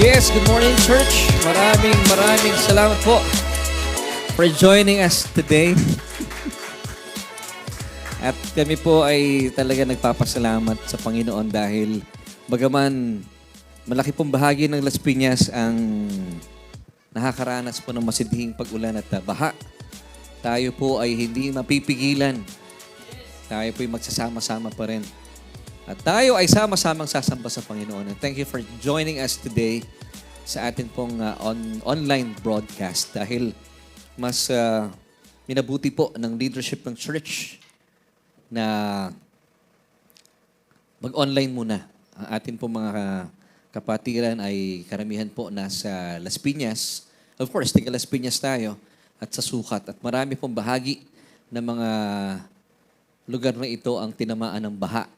Yes, good morning, church. Maraming salamat po for joining us today. At kami po ay talaga nagpapasalamat sa Panginoon dahil bagaman malaki pong bahagi ng Las Piñas ang nakakaranas po ng masidhing pag-ulan at baha. Tayo po ay hindi mapipigilan. Tayo po ay magsasama-sama pa rin. At tayo ay sama-samang sasamba sa Panginoon. And thank you for joining us today sa atin pong online broadcast. Dahil mas minabuti po ng leadership ng church na mag-online muna. Ang atin pong mga kapatiran ay karamihan po nasa Las Piñas. Of course, taga Las Piñas tayo at sa Sukat. At marami pong bahagi ng mga lugar na ito ang tinamaan ng baha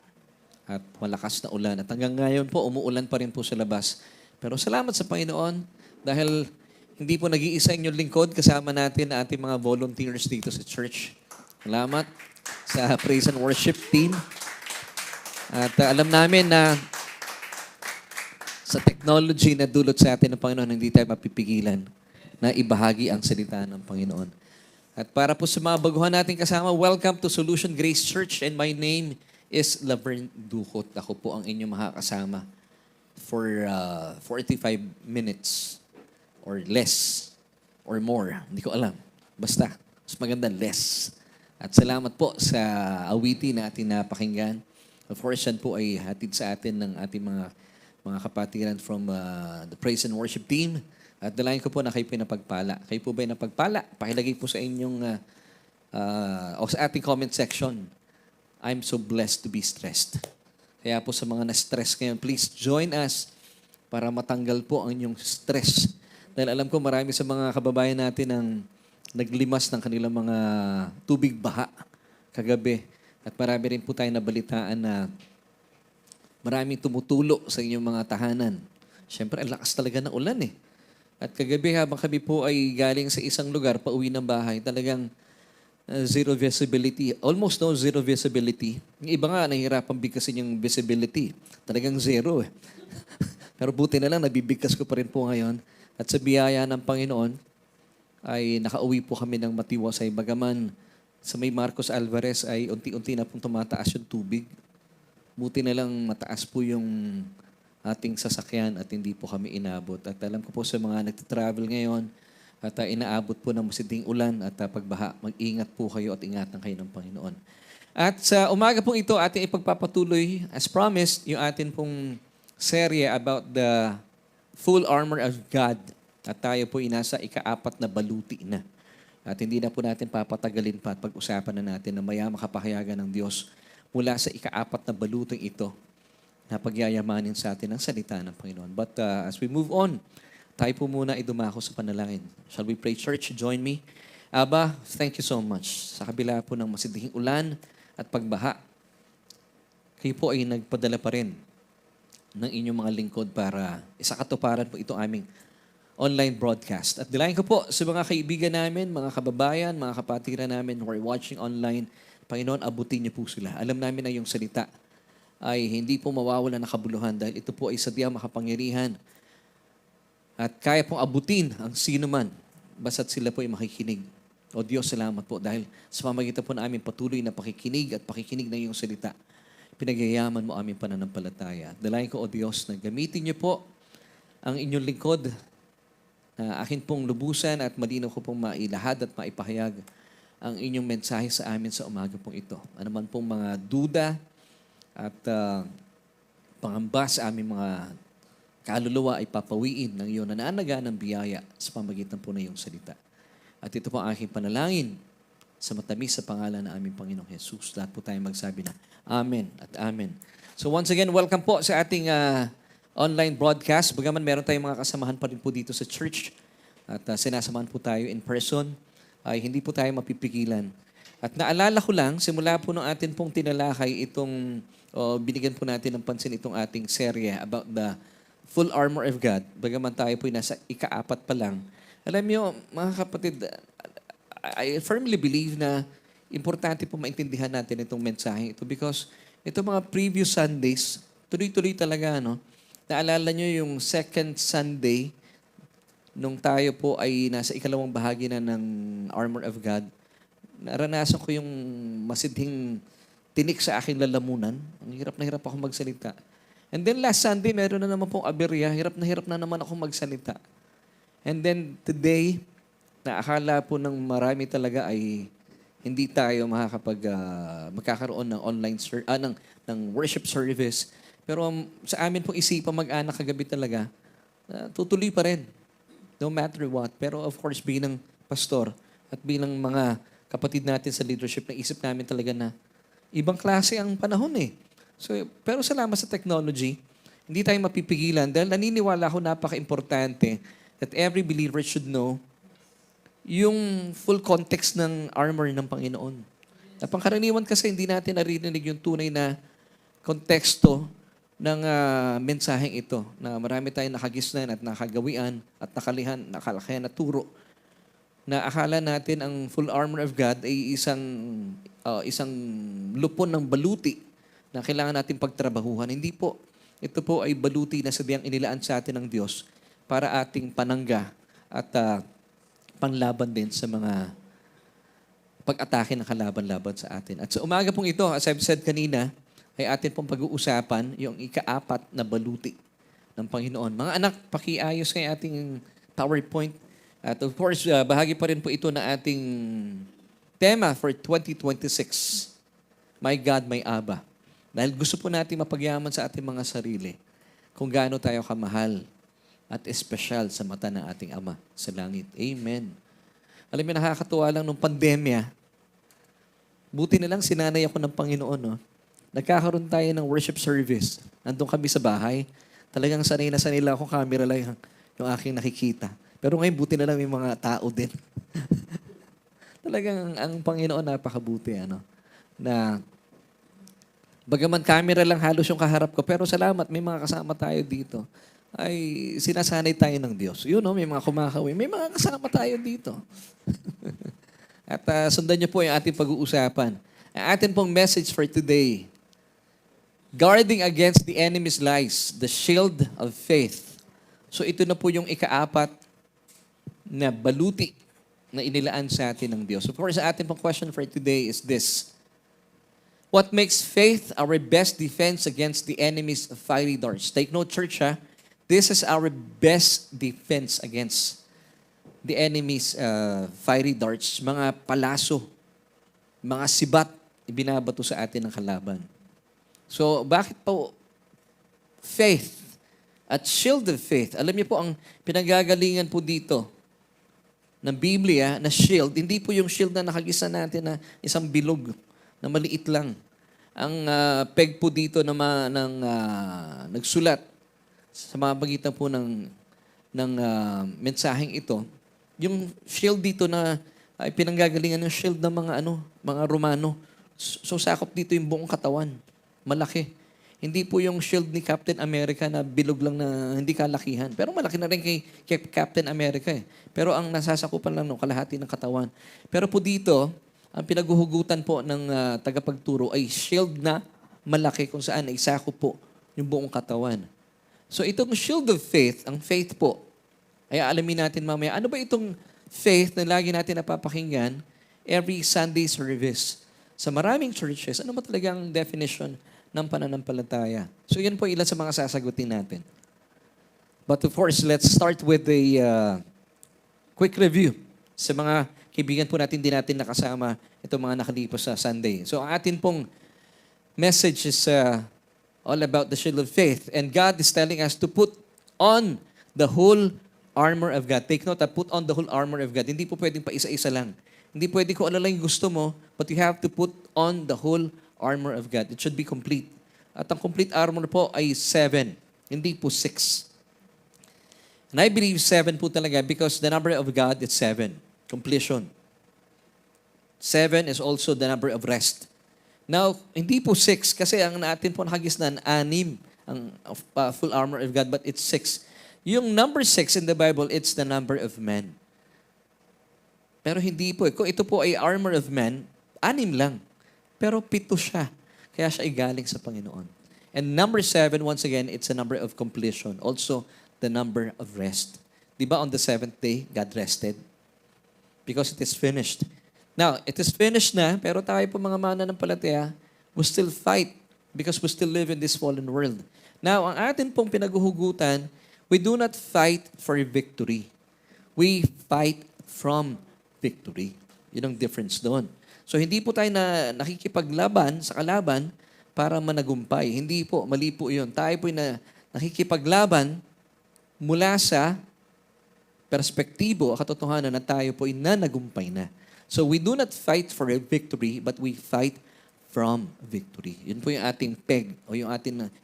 at malakas na ulan. At hanggang ngayon po, umuulan pa rin po sa labas. Pero salamat sa Panginoon dahil hindi po nag-iisa inyong lingkod. Kasama natin ang ating mga volunteers dito sa church. Salamat sa praise and worship team. At alam namin na sa technology na dulot sa atin ng Panginoon, hindi tayo mapipigilan na ibahagi ang salita ng Panginoon. At para po sa mga baguhan natin kasama, welcome to Solution Grace Church and my name is Laverne Ducot. Ako po ang inyong makakasama for 45 minutes or less or more. Hindi ko alam. Basta, mas maganda less. At salamat po sa awiti na ating napakinggan. Of course, yan po ay hatid sa atin ng ating mga kapatiran from the praise and worship team. At dalayan ko po na kayo pinapagpala. Kayo po ba napagpala? Pakilagay po sa inyong o sa ating comment section. I'm so blessed to be stressed. Kaya po sa mga na-stress ngayon, please join us para matanggal po ang inyong stress. Dahil alam ko marami sa mga kababayan natin ang naglimas ng kanilang mga tubig baha kagabi. At marami rin po tayo nabalitaan na maraming tumutulo sa inyong mga tahanan. Siyempre, ang lakas talaga ng ulan eh. At kagabi habang kami po ay galing sa isang lugar, pauwi ng bahay, talagang zero visibility. Almost no zero visibility. Yung iba nga, nahihirapan bigkasin yung visibility. Talagang zero eh. Pero buti na lang, nabibigkas ko pa rin po ngayon. At sa biyaya ng Panginoon, ay nakauwi po kami ng matiwasay. Bagaman sa may Marcos Alvarez ay unti-unti na pong tumataas yung tubig. Buti na lang mataas po yung ating sasakyan at hindi po kami inabot. At alam ko po sa mga nagtitravel ngayon, at inaabot po ng masiding ulan at pagbaha. Mag-ingat po kayo at ingatan kayo ng Panginoon. At sa umaga pong ito, ating ipagpapatuloy, as promised, yung atin pong serye about the full armor of God. At tayo po inasa ika-4 na baluti na. At hindi na po natin papatagalin pa at pag-usapan na natin na maya makapahayagan ng Diyos mula sa ika-4 na baluting ito na pagyayamanin sa atin ang salita ng Panginoon. But as we move on, tayo po muna ay dumako sa panalangin. Shall we pray, church? Join me. Aba, thank you so much. Sa kabila po ng masidhing ulan at pagbaha, kayo po ay nagpadala pa rin ng inyong mga lingkod para isakatuparan po ito aming online broadcast. At dilayan ko po sa mga kaibigan namin, mga kababayan, mga kapatiran namin who are watching online, Panginoon, abutin niyo po sila. Alam namin na yung salita ay hindi po mawawala na kabuluhan dahil ito po ay sadyang makapangyarihan. At kaya pong abutin ang sino man basta't sila po ay makikinig. O Diyos, salamat po dahil sa pamagitan po na aming patuloy na pakikinig at pakikinig ng iyong salita, pinagyayaman mo aming pananampalataya. Dalayan ko, O Diyos, na gamitin niyo po ang inyong lingkod na akin pong lubusan at malinaw ko pong mailahad at maipahayag ang inyong mensahe sa amin sa umaga pong ito. Ano man pong mga duda at pangamba sa aming mga kaluluwa ay papawiin ng iyong nananaga ng biyaya sa pamagitan po na iyong salita. At ito po ang aking panalangin sa matamis sa pangalan ng aming Panginoong Jesus. Lahat po tayo magsabi na Amen at Amen. So once again, welcome po sa ating online broadcast. Bagaman meron tayong mga kasamahan pa rin po dito sa church at sinasamahan po tayo in person, ay hindi po tayo mapipigilan. At naalala ko lang, simula po ng atin pong tinalakay itong, binigyan po natin ng pansin itong ating serye about the full armor of God, bagaman tayo po'y nasa ika-4 pa lang. Alam niyo, mga kapatid, I firmly believe na importante po maintindihan natin itong mensahe ito because itong mga previous Sundays, tuloy-tuloy talaga, no? Naalala nyo yung second Sunday, nung tayo po ay nasa ikalawang bahagi na ng Armor of God, naranasan ko yung masidhing tinik sa aking lalamunan. Ang hirap na hirap ako magsalita. And then last Sunday, meron na naman pong aberya. Hirap na naman ako magsalita. And then today, naakala po ng marami talaga ay hindi tayo magkakaroon ng ng worship service. Pero sa amin pong isipan mag-anak kagabi talaga, tutuloy pa rin. No matter what. Pero of course, bilang pastor at bilang mga kapatid natin sa leadership, naisip namin talaga na ibang klase ang panahon eh. So, pero salamat sa technology, hindi tayo mapipigilan dahil naniniwala ako napaka-importante that every believer should know yung full context ng armor ng Panginoon. At pangkaraniwan kasi hindi natin narinig yung tunay na konteksto ng mensaheng ito na marami tayong nakagisnan at nakagawian at nakalakihan na turo na akala natin ang full armor of God ay isang lupon ng baluti na kailangan natin pagtrabahuhan. Hindi po. Ito po ay baluti na sadyang inilaan sa atin ng Diyos para ating panangga at panlaban din sa mga pag-atake ng kalaban-laban sa atin. At sa umaga pong ito, as I've said kanina, ay atin pong pag-uusapan yung ika-4 na baluti ng Panginoon. Mga anak, pakiayos kay ating PowerPoint. At of course, bahagi pa rin po ito na ating tema for 2026. My God, my Abba. Dahil gusto po natin mapagyaman sa ating mga sarili kung gaano tayo kamahal at espesyal sa mata ng ating Ama sa langit. Amen. Alam mo, nakakatuwa lang nung pandemya, buti na lang sinanay ako ng Panginoon. No? Nagkakaroon tayo ng worship service. Nandun kami sa bahay. Talagang sanay na sanay lang ako, camera lang yung aking nakikita. Pero ngayon, buti na lang may mga tao din. Talagang ang Panginoon napakabuti. Na bagaman camera lang halos yung kaharap ko, pero salamat, may mga kasama tayo dito. Ay sinasanay tayo ng Diyos. May mga kumakawin. May mga kasama tayo dito. At sundan niyo po yung ating pag-uusapan. Ang ating pong message for today, guarding against the enemy's lies, the shield of faith. So ito na po yung ika-4 na baluti na inilaan sa atin ng Diyos. Of course, ang ating pong question for today is this. What makes faith our best defense against the enemy's fiery darts? Take note, church, ha? This is our best defense against the enemy's fiery darts. Mga palaso, mga sibat, ibinabato sa atin ng kalaban. So, bakit po faith at shield of faith? Alam niyo po, ang pinanggagalingan po dito ng Biblia na shield, hindi po yung shield na nakagisa natin na isang bilog na maliit lang. Ang peg po dito ng nagsulat sa mga pagitan po ng mensaheng ito, yung shield dito na ay pinanggagalingan ng shield ng mga Romano. So sakop dito yung buong katawan. Malaki. Hindi po yung shield ni Captain America na bilog lang na hindi kalakihan. Pero malaki na rin kay Captain America eh. Pero ang nasasakupan lang kalahati ng katawan. Pero po dito, ang pinaghuhugutan po ng tagapagturo ay shield na malaki kung saan ay sakop po yung buong katawan. So itong shield of faith, ang faith po, ay alamin natin mamaya, ano ba itong faith na lagi natin napapakinggan every Sunday service? Sa maraming churches, ano ba talagang definition ng pananampalataya? So yan po ilan sa mga sasagutin natin. But of course, let's start with a quick review sa mga kaibigan po natin, din natin nakasama itong mga nakalipas sa Sunday. So ang atin pong message is all about the shield of faith. And God is telling us to put on the whole armor of God. Take note, put on the whole armor of God. Hindi po pwedeng pa isa-isa lang. Hindi pwede ko ano lang yung gusto mo, but you have to put on the whole armor of God. It should be complete. At ang complete armor po ay 7, hindi po 6. And I believe 7 po talaga because the number of God is 7. Completion. 7 is also the number of rest. Now, hindi po 6 kasi ang natin po nakagisnan, 6 ang full armor of God, but it's 6. Yung number 6 in the Bible, it's the number of men. Pero hindi po. Kung ito po ay armor of men, 6 lang. Pero 7 siya. Kaya siya ay galing sa Panginoon. And number 7, once again, it's a number of completion. Also, the number of rest. Di ba on the seventh day, God rested? Because it is finished. Now, it is finished na, pero tayo po mga mananampalataya, we still fight because we still live in this fallen world. Now, ang atin pong pinaguhugutan, we do not fight for victory. We fight from victory. Yun ang difference doon. So, hindi po tayo nakikipaglaban sa kalaban para managumpay. Hindi po, mali po yun. Tayo po nakikipaglaban mula sa perspektibo o katotohanan na tayo po nanagumpay na. So we do not fight for a victory, but we fight from victory. Yun po yung ating peg, o yun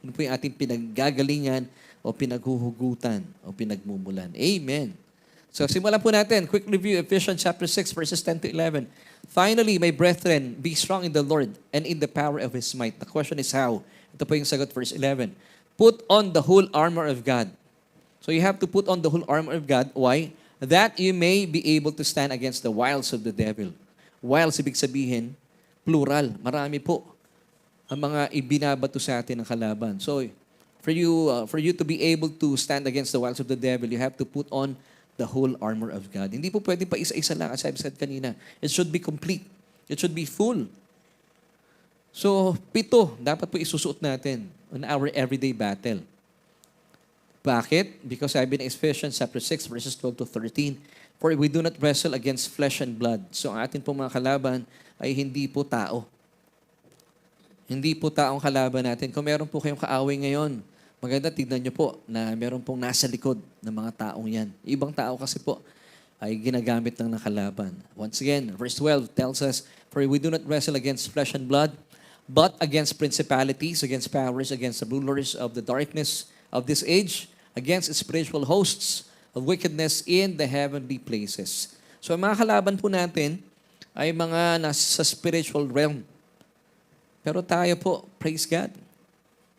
po yung ating pinaggagalingan o pinaghuhugutan o pinagmumulan. Amen. So simulan po natin. Quick review, Ephesians chapter 6, verses 10 to 11. Finally, my brethren, be strong in the Lord and in the power of His might. The question is how? Ito po yung sagot, verse 11. Put on the whole armor of God. So you have to put on the whole armor of God. Why? That you may be able to stand against the wiles of the devil. Wiles, ibig sabihin, plural. Marami po ang mga ibinabato sa atin ng kalaban. So for you to be able to stand against the wiles of the devil, you have to put on the whole armor of God. Hindi po pwede pa isa-isa lang, as I've said kanina. It should be complete. It should be full. So, 7 dapat po isusuot natin on our everyday battle. Bakit? Because sabi in Ephesians chapter 6, verses 12 to 13, for we do not wrestle against flesh and blood. So, ang atin po mga kalaban ay hindi po tao. Hindi po taong kalaban natin. Kung meron po kayong kaaway ngayon, maganda, tignan nyo po na meron pong nasa likod ng mga taong yan. Ibang tao kasi po ay ginagamit ng nakalaban. Once again, verse 12 tells us, for we do not wrestle against flesh and blood, but against principalities, against powers, against the rulers of the darkness of this age, against spiritual hosts of wickedness in the heavenly places. So, ang mga kalaban po natin ay mga nasa spiritual realm. Pero tayo po, praise God,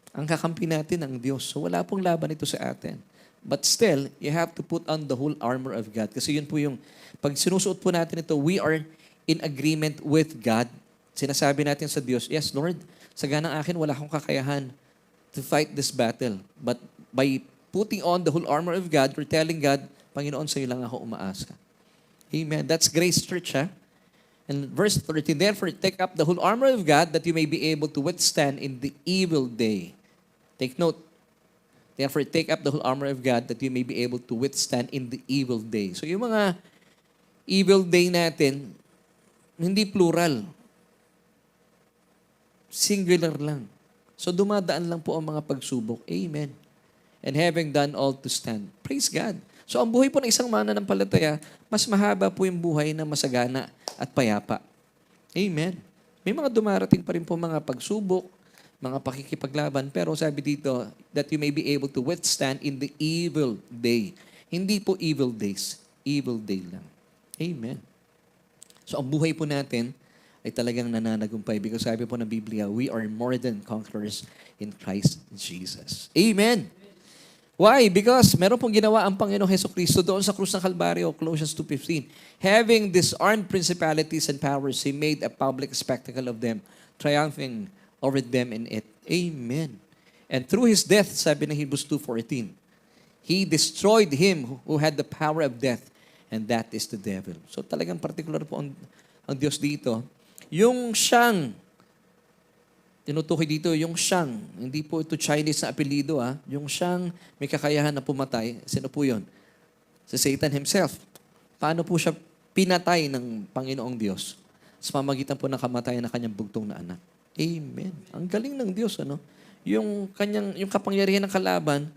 ang kakampi natin ang Diyos. So wala pong laban ito sa atin. But still, you have to put on the whole armor of God. Kasi yun po yung, pag sinusuot po natin ito, we are in agreement with God. Sinasabi natin sa Diyos, yes, Lord, sa ganang akin, wala akong kakayahan to fight this battle. But by putting on the whole armor of God, we're telling God, Panginoon, sa iyo lang ako umaasa. Amen. That's Grace Church, ha? And verse 13, therefore, take up the whole armor of God that you may be able to withstand in the evil day. Take note. Therefore, take up the whole armor of God that you may be able to withstand in the evil day. So yung mga evil day natin, hindi plural. Singular lang. So dumadaan lang po ang mga pagsubok. Amen. And having done all to stand. Praise God. So ang buhay po ng isang mananampalataya, mas mahaba po yung buhay na masagana at payapa. Amen. May mga dumarating pa rin po mga pagsubok, mga pakikipaglaban, pero sabi dito, that you may be able to withstand in the evil day. Hindi po evil days, evil day lang. Amen. So ang buhay po natin ay talagang nananagumpay because sabi po ng Biblia, we are more than conquerors in Christ Jesus. Amen. Why? Because meron pong ginawa ang Panginoong Hesukristo doon sa krus ng Kalbaryo, Colossians 2:15. Having disarmed principalities and powers, He made a public spectacle of them, triumphing over them in it. Amen. And through His death, sabi ng Hebrews 2:14, He destroyed him who had the power of death, and that is the devil. So talagang particular po ang Diyos dito. Yung siyang, tinutukoy dito, yung siyang, hindi po ito Chinese na apelido, yung siyang may kakayahan na pumatay, sino po yun? Si Satan himself. Paano po siya pinatay ng Panginoong Diyos? Sa pamagitan po ng kamatayan ng kanyang bugtong na anak. Amen. Ang galing ng Diyos, ano? Yung kapangyarihan ng kalaban,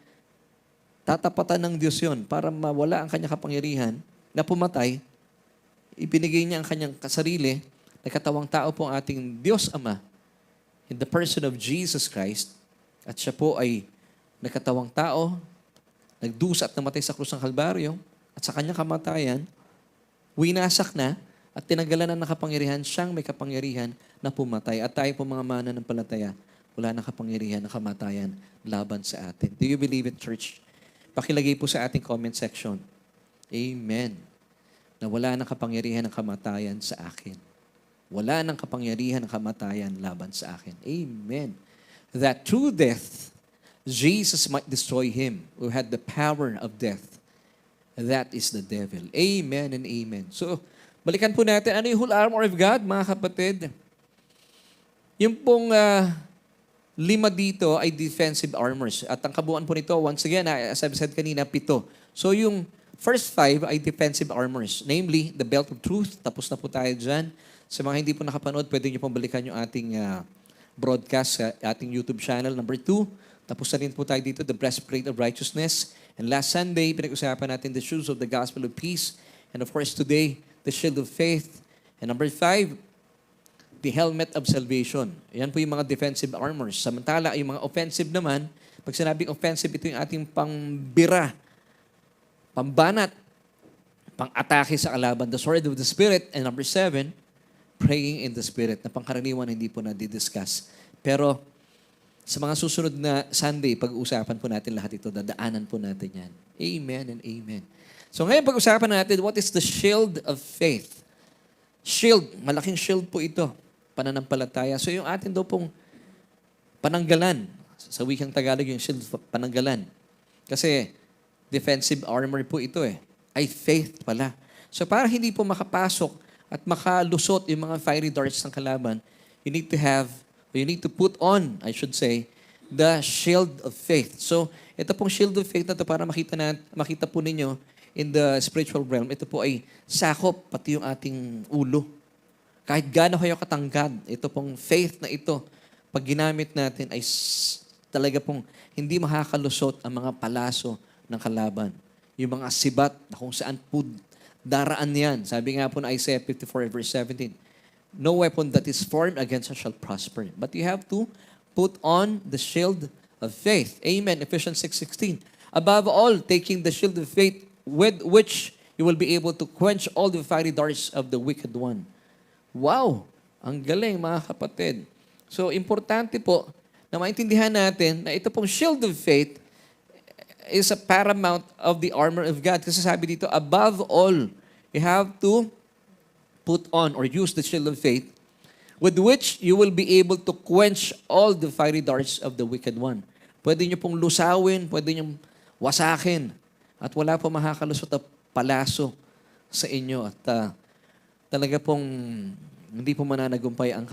tatapatan ng Diyos yun para mawala ang kanyang kapangyarihan na pumatay, ibinigay niya ang kanyang sarili, na katawang tao po ang ating Diyos Ama, in the person of Jesus Christ, at siya po ay nagkatawang tao, nagdusa at namatay sa krus ng Kalbaryo, at sa kanyang kamatayan, winasak na, at tinanggalan na ng kapangyarihan, siyang may kapangyarihan na pumatay. At tayo po mga mananampalataya, wala nang kapangyarihan na kamatayan laban sa atin. Do you believe it, church? Pakilagay po sa ating comment section. Amen. Na wala nang kapangyarihan ng kamatayan sa akin. Wala nang kapangyarihan ng kamatayan laban sa akin. Amen. that through death, Jesus might destroy him who had the power of death. That is the devil. Amen and amen. So, balikan po natin, ano yung whole armor of God, mga kapatid? Yung pong 5 dito ay defensive armors. At ang kabuuan po nito, once again, as I've said kanina, 7. So yung first 5 ay defensive armors. Namely, the belt of truth. Tapos na po tayo dyan. Sa mga hindi po nakapanood, pwede nyo pong balikan yung ating broadcast sa ating YouTube channel. Number 2, tapos na rin po tayo dito, the breastplate of righteousness. And last Sunday, pinag-usapan natin the shoes of the gospel of peace. And of course, today, the shield of faith. And number 5, the helmet of salvation. Yan po yung mga defensive armors. Samantala, yung mga offensive naman, pag sinabing offensive, ito yung ating pangbira, pambanat, pang-atake sa kalaban, the sword of the Spirit. And number 7, praying in the Spirit, na pangkaraniwan hindi po na-discuss. Pero sa mga susunod na Sunday, pag-uusapan po natin lahat ito, dadaanan po natin yan. Amen and amen. So ngayon pag-usapan natin, what is the shield of faith? Shield, malaking shield po ito, pananampalataya. So yung atin daw pong pananggalan, sa wikang Tagalog yung shield, pananggalan. Kasi defensive armor po ito ay faith pala. So para hindi po makapasok at makalusot yung mga fiery darts ng kalaban, you need to put on, I should say, the shield of faith. So ito pong shield of faith na ito para makita po ninyo in the spiritual realm, ito po ay sakop pati yung ating ulo. Kahit gaano kayo katanggad, ito pong faith na ito, pag ginamit natin ay talaga pong hindi makakalusot ang mga palaso ng kalaban. Yung mga sibat na kung saan po daraan yan. Sabi nga po na Isaiah 54 verse 17, no weapon that is formed against us shall prosper. But you have to put on the shield of faith. Amen. Ephesians 6:16. Above all, taking the shield of faith with which you will be able to quench all the fiery darts of the wicked one. Wow! Ang galing, mga kapatid. So, importante po na maintindihan natin na ito pong shield of faith is a paramount of the armor of God. Kasi sabi dito, above all, you have to put on or use the shield of faith with which you will be able to quench all the fiery darts of the wicked one. Pwede nyo pong lusawin, pwede nyo wasakin, at wala po makakalusot na palaso sa inyo. At talaga pong hindi po mananagumpay ang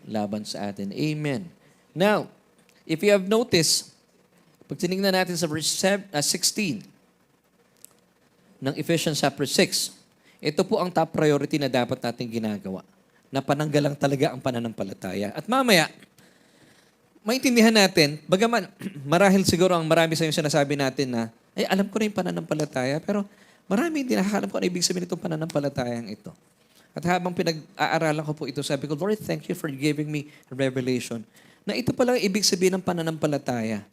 laban sa atin. Amen. Now, if you have noticed, pag tinignan natin sa verse 16 ng Ephesians chapter 6, ito po ang top priority na dapat natin ginagawa. Na pananggalang talaga ang pananampalataya. At mamaya, maintindihan natin, bagaman marahil siguro ang marami sa inyo sinasabi natin na, alam ko na yung pananampalataya, pero marami hindi nakakalam ko ano ibig sabihin itong pananampalatayang ito. At habang pinag-aaralan ko po ito, sabi ko, Lord, thank you for giving me a revelation na ito pala ang ibig sabihin ng pananampalataya.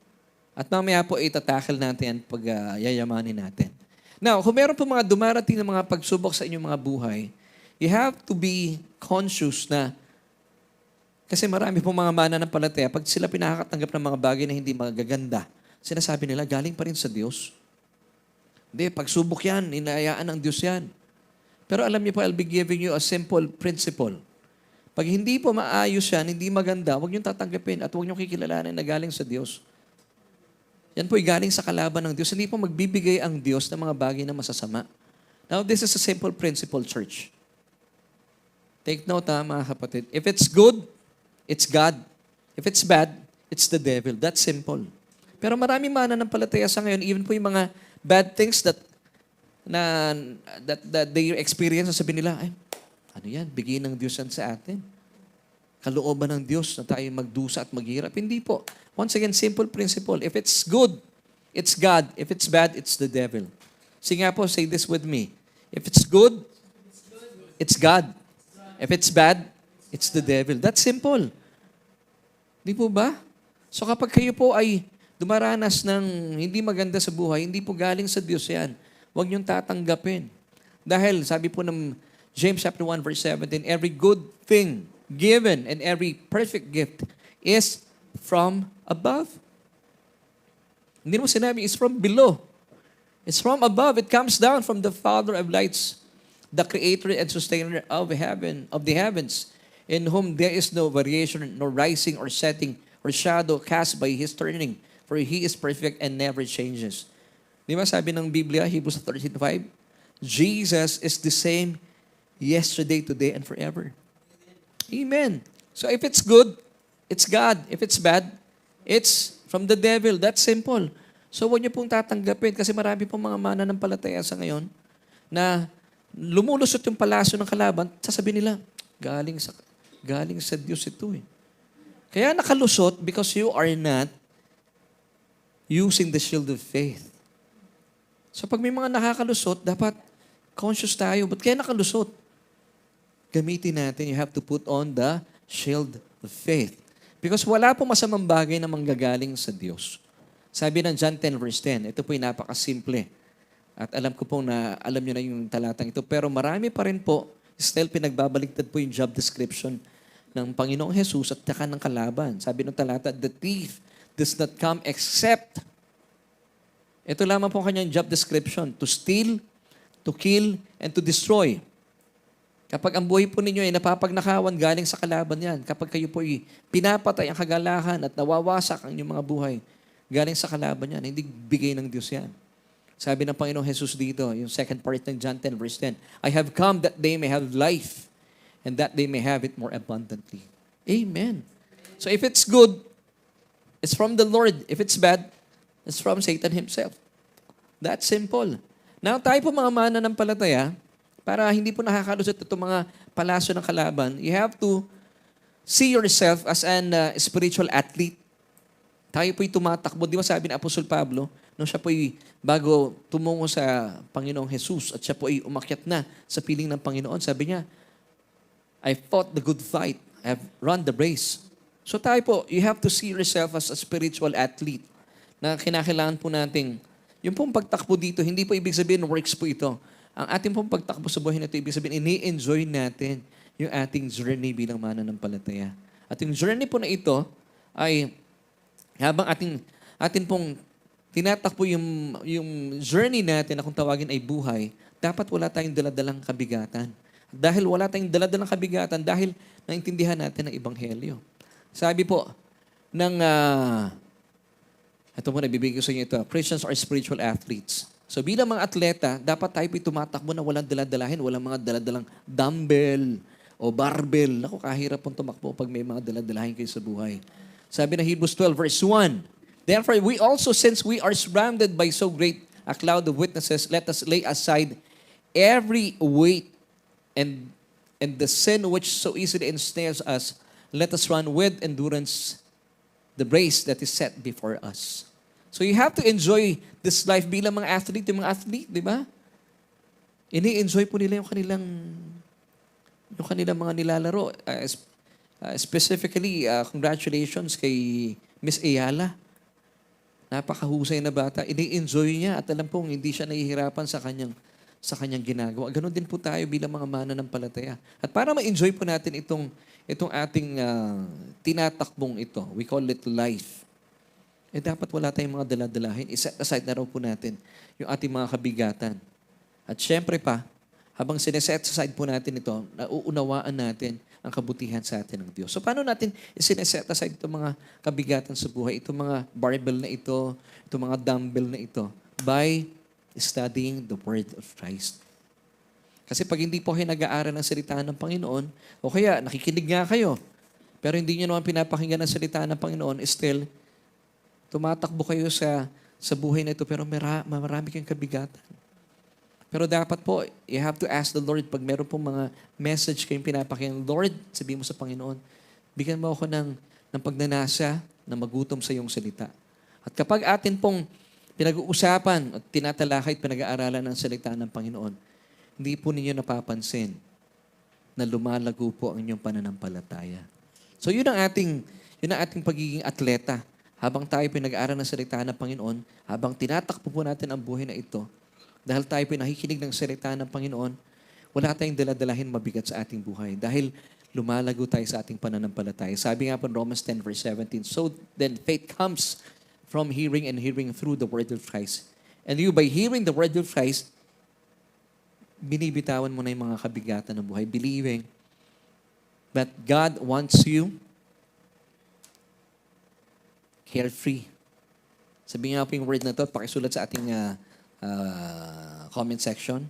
At mamaya po itatakil natin pag yayamanin natin. Now, kung meron po mga dumarating na mga pagsubok sa inyong mga buhay, you have to be conscious na kasi marami pong mga mananampalataya, pag sila pinakatanggap ng mga bagay na hindi magaganda, sinasabi nila, galing pa rin sa Diyos. Hindi, pagsubok yan, inayaan ng Diyos yan. Pero alam niyo po, I'll be giving you a simple principle. Pag hindi po maayos yan, hindi maganda, huwag niyong tatanggapin at huwag niyong kikilalanin na galing sa Diyos. Yan po'y galing sa kalaban ng Diyos. Hindi po magbibigay ang Diyos ng mga bagay na masasama. Now, this is a simple principle, church. Take note, mga kapatid. If it's good, it's God. If it's bad, it's the devil. That's simple. Pero marami mananampalataya sa ngayon, even po yung mga bad things that they experience, sabi nila, ay, ano yan, bigay ng Diyos yan sa atin. Kalooban ng Diyos na tayo magdusa at maghirap. Hindi po. Once again, simple principle. If it's good, it's God. If it's bad, it's the devil. Sige nga po, say this with me. If it's good, it's God. If it's bad, it's the devil. That's simple. Di po ba? So kapag kayo po ay dumaranas ng hindi maganda sa buhay, hindi po galing sa Diyos yan. Huwag niyong tatanggapin. Dahil sabi po ng James chapter 1 verse 17, every good thing given and every perfect gift is from above. Hindi mo sinabi, it's from below. It's from above. It comes down from the Father of lights, the creator and sustainer of the heavens, in whom there is no variation, nor rising or setting or shadow cast by His turning, for He is perfect and never changes. Di ba sabi ng Biblia, Hebrews 13:5, Jesus is the same yesterday, today, and forever. Amen. So if it's good, it's God. If it's bad, it's from the devil. That's simple. So huwag niyo pong tatanggapin kasi marami pong mga mananampalataya sa ngayon na lumulusot yung palaso ng kalaban, sasabihin nila, galing sa Diyos ito eh. Kaya nakalusot because you are not using the shield of faith. So pag may mga nakakalusot, dapat conscious tayo. Ba't kaya nakalusot? Gamitin natin, you have to put on the shield of faith. Because wala pong masamang bagay na manggagaling sa Diyos. Sabi ng John 10 verse 10, ito po'y napakasimple. At alam ko pong na alam nyo na yung talatang ito. Pero marami pa rin po, still pinagbabaligtad po yung job description ng Panginoong Jesus at saka ng kalaban. Sabi ng talata, the thief does not come except, ito lamang po kanyang job description, to steal, to kill, and to destroy. Kapag ang buhay po ninyo ay napapagnakawan galing sa kalaban yan, kapag kayo po ay pinapatay ang kagalahan at nawawasak ang inyong mga buhay, galing sa kalaban yan, hindi bigay ng Diyos yan. Sabi ng Panginoong Jesus dito, yung second part ng John 10 verse 10, I have come that they may have life and that they may have it more abundantly. Amen. So if it's good, it's from the Lord. If it's bad, it's from Satan himself. That's simple. Now, tayo po mga mananampalataya, para hindi po nakakalusot itong mga palaso ng kalaban, you have to see yourself as an spiritual athlete. Tayo po'y tumatakbo. Di ba sabi ni Apostol Pablo, nung siya po'y bago tumungo sa Panginoong Jesus at siya po'y umakyat na sa piling ng Panginoon, sabi niya, I fought the good fight. I have run the race. So tayo po, you have to see yourself as a spiritual athlete na kinakailangan po nating, yung pong pagtakbo dito, hindi po ibig sabihin works po ito. Ang ating pong pagtakbo sa buhay na ito, ibig sabihin, ini-enjoy natin yung ating journey bilang mananampalataya. At yung journey po na ito ay habang atin pong tinatakbo yung journey natin na kung tawagin ay buhay, dapat wala tayong daladalang kabigatan. Dahil wala tayong daladalang kabigatan, dahil naintindihan natin ang Ebanghelyo. Sabi po ng, ito muna, bibigyan ko sa inyo ito, Christians are spiritual athletes. So bilang mga atleta, dapat tayo po'y tumatakbo na walang daladalahin, walang mga daladalang dumbbell o barbell. Naku, kahirap pong tumakbo pag may mga daladalahin kayo sa buhay. Sabi ng Hebrews 12 verse 1, therefore we also, since we are surrounded by so great a cloud of witnesses, let us lay aside every weight and the sin which so easily ensnares us. Let us run with endurance the race that is set before us. So you have to enjoy this life bilang mga athlete, yung mga athlete, di ba? Ini-enjoy po nila yung kanilang mga nilalaro. Specifically, congratulations kay Miss Ayala. Napakahusay na bata. Ini-enjoy niya at alam pong hindi siya nahihirapan sa kanyang ginagawa. Ganon din po tayo bilang mga mananampalataya. At para ma-enjoy po natin itong ating tinatakbong ito, we call it life. Dapat wala tayong mga daladalahin. I-set aside na raw po natin yung ating mga kabigatan. At syempre pa, habang sineset aside po natin ito, nauunawaan natin ang kabutihan sa atin ng Diyos. So paano natin sineset aside itong mga kabigatan sa buhay, itong mga barbell na ito, itong mga dumbbell na ito? By studying the Word of Christ. Kasi pag hindi po kayo nag-aaral ng salita ng Panginoon, o kaya nakikinig nga kayo, pero hindi nyo naman pinapakinggan ng salita ng Panginoon, still, tumatakbo kayo sa buhay na ito, pero marami kayong kabigatan. Pero dapat po, you have to ask the Lord, pag meron pong mga message kayong pinapakinggan, Lord, sabihin mo sa Panginoon, bigyan mo ako ng pagnanasa na magutom sa iyong salita. At kapag atin pong pinag-uusapan at tinatalakay at pinag-aaralan ng salita ng Panginoon, hindi po ninyo napapansin na lumalago po ang inyong pananampalataya. So yun ang ating pagiging atleta. Habang tayo pinag-aaral ng salita ng Panginoon, habang tinatakbo po natin ang buhay na ito, dahil tayo nakikinig ng salita ng Panginoon, wala tayong daladalahin mabigat sa ating buhay. Dahil lumalago tayo sa ating pananampalataya. Sabi nga po in Romans 10 verse 17, so then faith comes from hearing and hearing through the word of Christ. And you, by hearing the word of Christ, binibitawan mo na yung mga kabigatan ng buhay, believing that God wants you carefree. Sabihin nga po yung word na to, pakisulat sa ating comment section.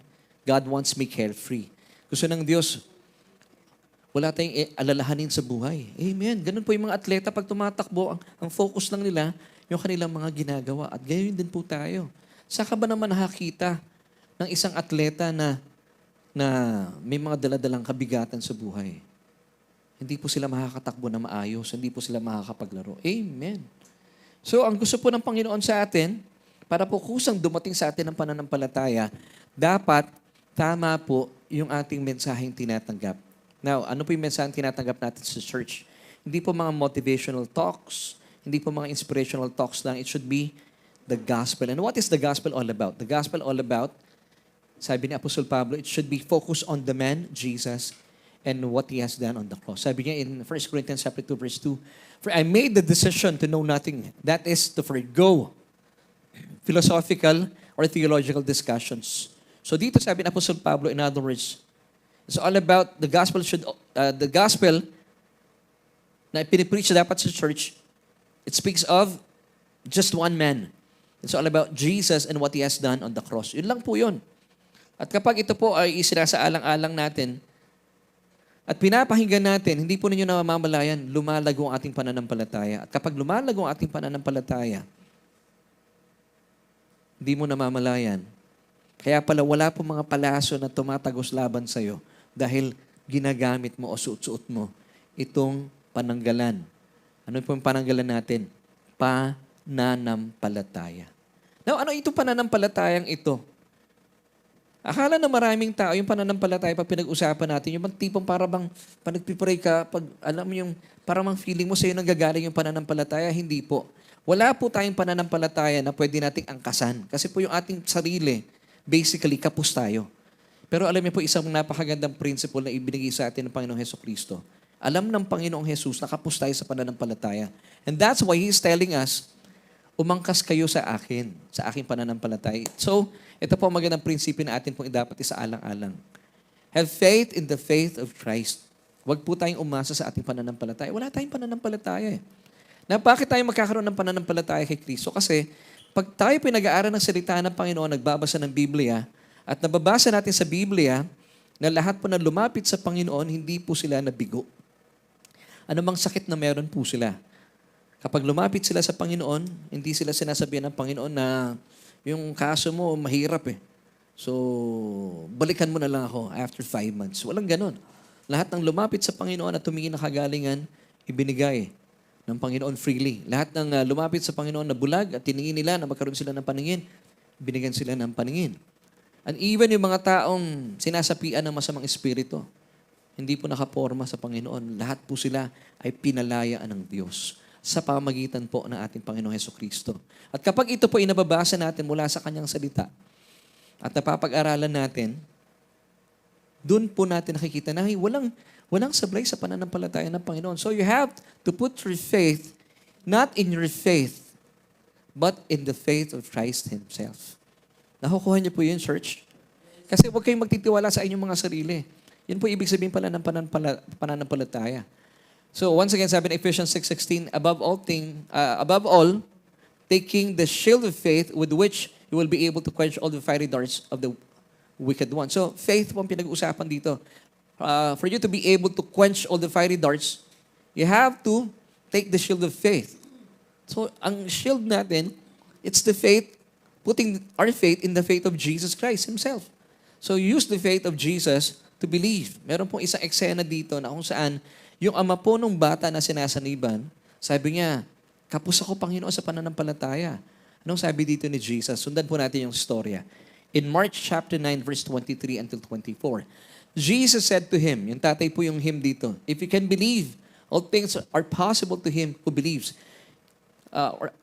God wants me carefree. Gusto ng Diyos, wala tayong alalahanin sa buhay. Amen. Ganun po yung mga atleta pag tumatakbo, ang focus lang nila, yung kanilang mga ginagawa. At gayon din po tayo. Saka ba naman nakakita ng isang atleta na may mga daladalang kabigatan sa buhay? Hindi po sila makakatakbo na maayos. Hindi po sila makakapaglaro. Amen. So, ang gusto po ng Panginoon sa atin, para po kusang dumating sa atin ang pananampalataya, dapat tama po yung ating mensaheng tinatanggap. Now, ano po yung mensaheng tinatanggap natin sa church? Hindi po mga motivational talks, hindi po mga inspirational talks lang. It should be the gospel. And what is the gospel all about? The gospel all about, sabi ni Apostol Pablo, it should be focused on the man, Jesus, and what He has done on the cross. Sabi niya in 1 Corinthians chapter 2, verse 2, "For I made the decision to know nothing, that is to forgo philosophical or theological discussions." So dito sabi ni Apostol Pablo, in other words, it's all about the gospel na pinipreach dapat sa church, it speaks of just one man. It's all about Jesus and what He has done on the cross. Yun lang po yun. At kapag ito po ay isinasaalang-alang natin, at pinapahinggan natin, hindi po ninyo namamalayan, lumalago ang ating pananampalataya. At kapag lumalago ang ating pananampalataya, hindi mo namamalayan. Kaya pala wala po mga palaso na tumatagos laban sa'yo dahil ginagamit mo o suot-suot mo itong pananggalan. Ano po yung pananggalan natin? Pananampalataya. Now, ano itong pananampalatayang ito? Akala na maraming tao, yung pananampalataya, pag pinag-usapan natin, yung tipong parang pag nagpipray ka, pag alam mo yung parang feeling mo sa'yo nanggagaling yung pananampalataya, hindi po. Wala po tayong pananampalataya na pwede nating angkasan. Kasi po yung ating sarili, basically, kapos tayo. Pero alam niyo po, isang napakagandang principle na ibinigay sa atin ng Panginoong Hesukristo. Alam ng Panginoong Jesus na kapos tayo sa pananampalataya. And that's why He's telling us, umangkas kayo sa aking pananampalataya. So, ito po ang magandang prinsipyo na atin pong dapat isaalang-alang. Have faith in the faith of Christ. Huwag po tayong umasa sa ating pananampalataya. Wala tayong pananampalataya eh. Na bakit tayo magkakaroon ng pananampalataya kay Kristo? Kasi pag tayo pinag-aaral ng salita ng Panginoon, nagbabasa ng Biblia, at nababasa natin sa Biblia na lahat po na lumapit sa Panginoon, hindi po sila nabigo. Anumang sakit na meron po sila. Kapag lumapit sila sa Panginoon, hindi sila sinasabihan ng Panginoon na yung kaso mo mahirap eh. So, balikan mo na lang ako after 5 months. Walang ganon. Lahat ng lumapit sa Panginoon at tumingin na kagalingan, ibinigay ng Panginoon freely. Lahat ng lumapit sa Panginoon na bulag at tiningin nila na magkaroon sila ng paningin, binigyan sila ng paningin. And even yung mga taong sinasapian ng masamang espiritu, hindi po nakaporma sa Panginoon. Lahat po sila ay pinalayaan ng Diyos sa pamagitan po ng ating Panginoong Hesukristo. At kapag ito po inababasa natin mula sa Kanyang salita at napapag-aralan natin, doon po natin nakikita na walang sablay sa pananampalataya ng Panginoon. So you have to put your faith not in your faith, but in the faith of Christ Himself. Nakukuha niyo po yun, church? Kasi huwag kayong magtitiwala sa inyong mga sarili. Yun po ibig sabihin pala ng pananampalataya. So once again, sabi in Ephesians 6:16, above all, taking the shield of faith with which you will be able to quench all the fiery darts of the wicked one. So faith po ang pinag-uusapan dito. For you to be able to quench all the fiery darts, you have to take the shield of faith. So ang shield natin, it's the faith, putting our faith in the faith of Jesus Christ Himself. So use the faith of Jesus to believe. Meron pong isang eksena dito na kung saan yung ama po nung bata na sinasaniban, sabi niya, kapos ako, Panginoon, sa pananampalataya. Anong sabi dito ni Jesus? Sundan po natin yung storya. In Mark chapter 9, verse 23 until 24, Jesus said to him, yung tatay po yung him dito, if you can believe, all things are possible to him who believes.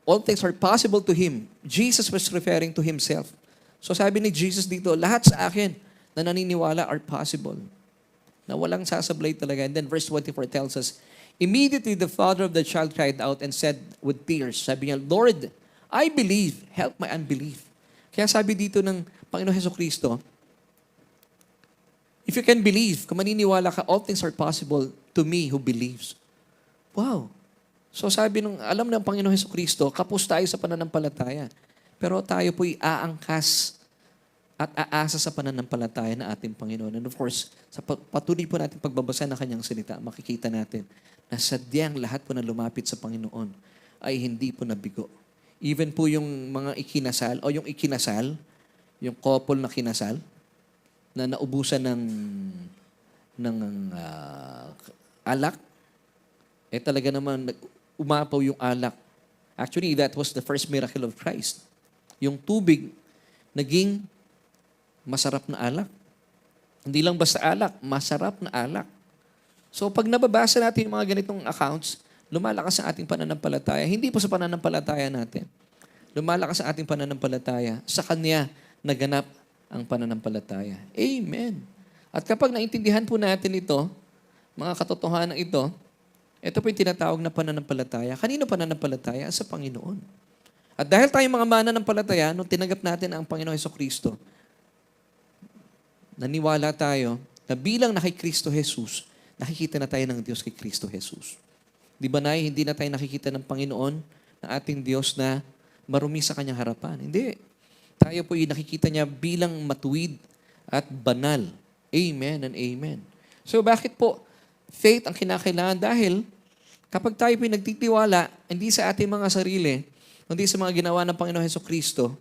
All things are possible to him. Jesus was referring to himself. So sabi ni Jesus dito, lahat sa akin na naniniwala are possible. Na walang sasablay talaga. And then verse 24 tells us, immediately the father of the child cried out and said with tears, sabi niya, Lord, I believe, help my unbelief. Kaya sabi dito ng Panginoon Hesukristo, if you can believe, kung maniniwala ka, all things are possible to me who believes. Wow. So sabi nung, alam ng Panginoon Hesukristo, kapos tayo sa pananampalataya. Pero tayo po'y aangkas at aasa sa pananampalataya ng ating Panginoon. And of course, sa patuloy po natin pagbabasa ng kanyang salita, makikita natin na sadyang lahat po na lumapit sa Panginoon ay hindi po nabigo. Even po yung mga ikinasal, o yung ikinasal, yung couple na kinasal, na naubusan ng alak, talaga naman umapaw yung alak. Actually, that was the first miracle of Christ. Yung tubig, naging masarap na alak. Hindi lang basta alak, masarap na alak. So pag nababasa natin yung mga ganitong accounts, lumalakas ang ating pananampalataya. Hindi po sa pananampalataya natin. Lumalakas ang ating pananampalataya. Sa Kanya naganap ang pananampalataya. Amen. At kapag naintindihan po natin ito, mga katotohanan ito po yung tinatawag na pananampalataya. Kanino pananampalataya? Sa Panginoon. At dahil tayo mga mananampalataya, nung tinanggap natin ang Panginoon Hesukristo, naniwala tayo na bilang na kay Kristo Jesus, nakikita na tayo ng Diyos kay Kristo Jesus. Di ba, Nay, hindi na tayo nakikita ng Panginoon, ng ating Diyos na marumi sa kanyang harapan. Hindi. Tayo po yung nakikita niya bilang matuwid at banal. Amen and amen. So bakit po faith ang kinakailangan? Dahil kapag tayo po nagtitiwala, hindi sa ating mga sarili, hindi sa mga ginawa ng Panginoon Hesukristo,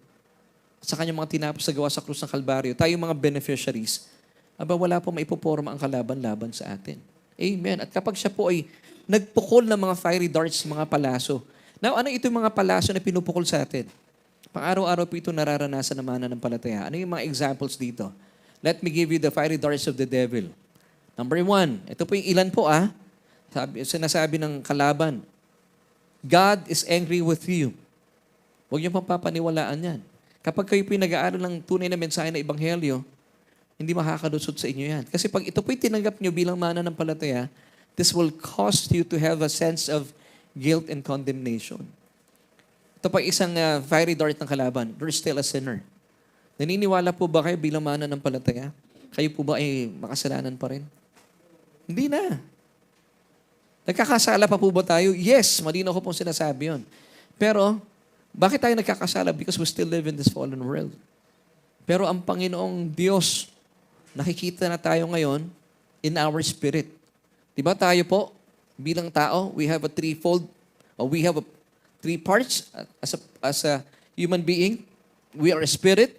sa kanyang mga tinapos sa gawa sa krus ng Kalbaryo, tayo mga beneficiaries, wala po maipoporma ang kalaban-laban sa atin. Amen. At kapag siya po ay nagpukol ng mga fiery darts, mga palaso. Now, ano ito mga palaso na pinupukol sa atin? Pang-araw-araw po ito nararanasan ng mananampalataya. Ano yung mga examples dito? Let me give you the fiery darts of the devil. Number 1, ito po yung ilan po sinasabi ng kalaban, God is angry with you. Huwag niyong papapaniwalaan yan. Kapag kayo po nag-aaral ng tunay na mensahe na Ebanghelyo, hindi makakalusot sa inyo yan. Kasi pag ito po'y tinanggap nyo bilang mananampalataya, this will cause you to have a sense of guilt and condemnation. Ito pa isang fiery dart ng kalaban, you're still a sinner. Naniniwala po ba kayo bilang mananampalataya? Kayo po ba ay makasalanan pa rin? Hindi na. Nagkakasala pa po ba tayo? Yes, malinaw ko pong sinasabi yun. Pero, bakit tayo nagkakasala? Because we still live in this fallen world. Pero ang Panginoong Diyos, nakikita na tayo ngayon in our spirit. Diba tayo po, bilang tao, we have a threefold, or we have three parts as a human being. We are a spirit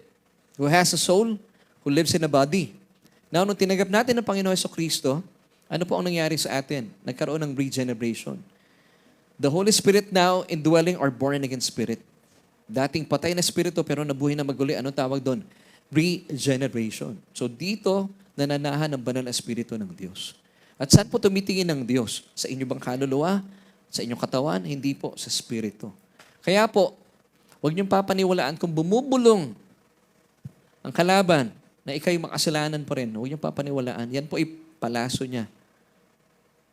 who has a soul, who lives in a body. Now, nung tinanggap natin ang Panginoon Hesukristo, ano po ang nangyari sa atin? Nagkaroon ng regeneration. The Holy Spirit now indwelling our born-again spirit. Dating patay na spirito pero nabuhay na maguli. Anong tawag doon? Regeneration. So dito, nananahan ang banal na espiritu ng Diyos. At saan po tumitingin ng Diyos? Sa inyo bang kaluluwa? Sa inyong katawan? Hindi po, sa spirito. Kaya po, huwag niyong papaniwalaan kung bumubulong ang kalaban na ikaw'y makasalanan pa rin. Huwag niyong papaniwalaan. Yan po ay palaso niya.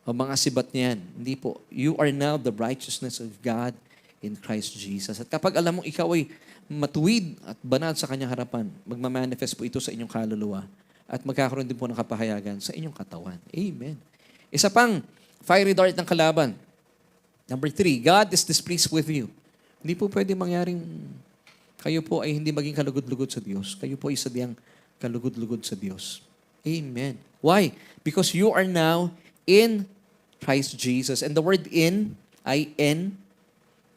O mga sibat niyan. Hindi po. You are now the righteousness of God in Christ Jesus. At kapag alam mong ikaw ay matuwid at banal sa kanyang harapan, magmamanifest po ito sa inyong kaluluwa at magkakaroon din po ng kapahayagan sa inyong katawan. Amen. Isa pang fiery dart ng kalaban. Number 3, God is displeased with you. Hindi po pwede mangyaring kayo po ay hindi maging kalugod-lugod sa Diyos. Kayo po ay sadyang kalugod-lugod sa Diyos. Amen. Why? Because you are now in Christ Jesus. And the word in, I-N,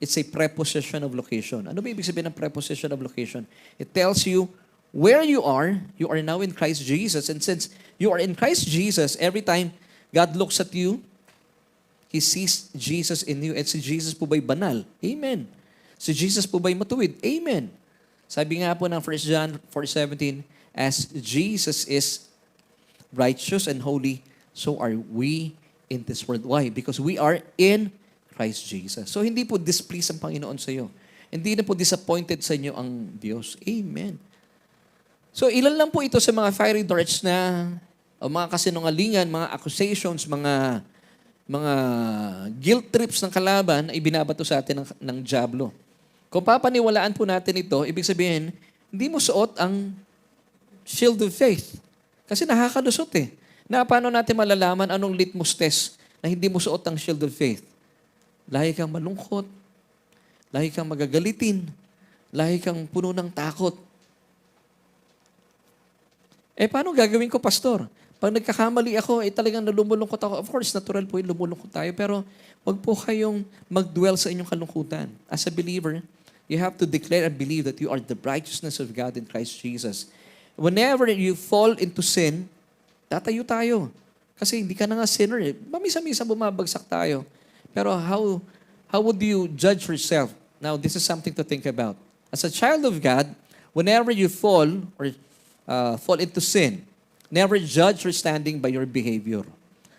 it's a preposition of location. Ano ba ibig sabihin ng preposition of location? It tells you where you are now in Christ Jesus. And since you are in Christ Jesus, every time God looks at you, He sees Jesus in you. And si Jesus po ba'y banal? Amen. Si Jesus po ba'y matuwid? Amen. Sabi nga po ng 1 John 4:17, as Jesus is righteous and holy, so are we in this world. Why? Because we are in Christ Jesus. So hindi po displeased ang Panginoon sa iyo. Hindi na po disappointed sa inyo ang Diyos. Amen. So ilan lang po ito sa mga fiery darts na o mga kasinungalingan, mga accusations, mga guilt trips ng kalaban ay binabato sa atin ng dyablo. Kung papaniwalaan po natin ito, ibig sabihin, hindi mo suot ang shield of faith. Kasi nakakalusot Na paano natin malalaman anong litmus test na hindi mo suot ang shield of faith? Lahi kang malungkot, lahi kang magagalitin, lahi kang puno ng takot. Paano gagawin ko, pastor? Pag nagkakamali ako, talagang lumulungkot ako. Of course, natural po yung lumulungkot tayo, pero wag po kayong mag-dwell sa inyong kalungkutan. As a believer, you have to declare and believe that you are the righteousness of God in Christ Jesus. Whenever you fall into sin, tatayo tayo. Kasi hindi ka na nga sinner. Mamisa-misa bumabagsak tayo. Pero how would you judge yourself? Now, this is something to think about. As a child of God, whenever you fall or fall into sin, never judge your standing by your behavior,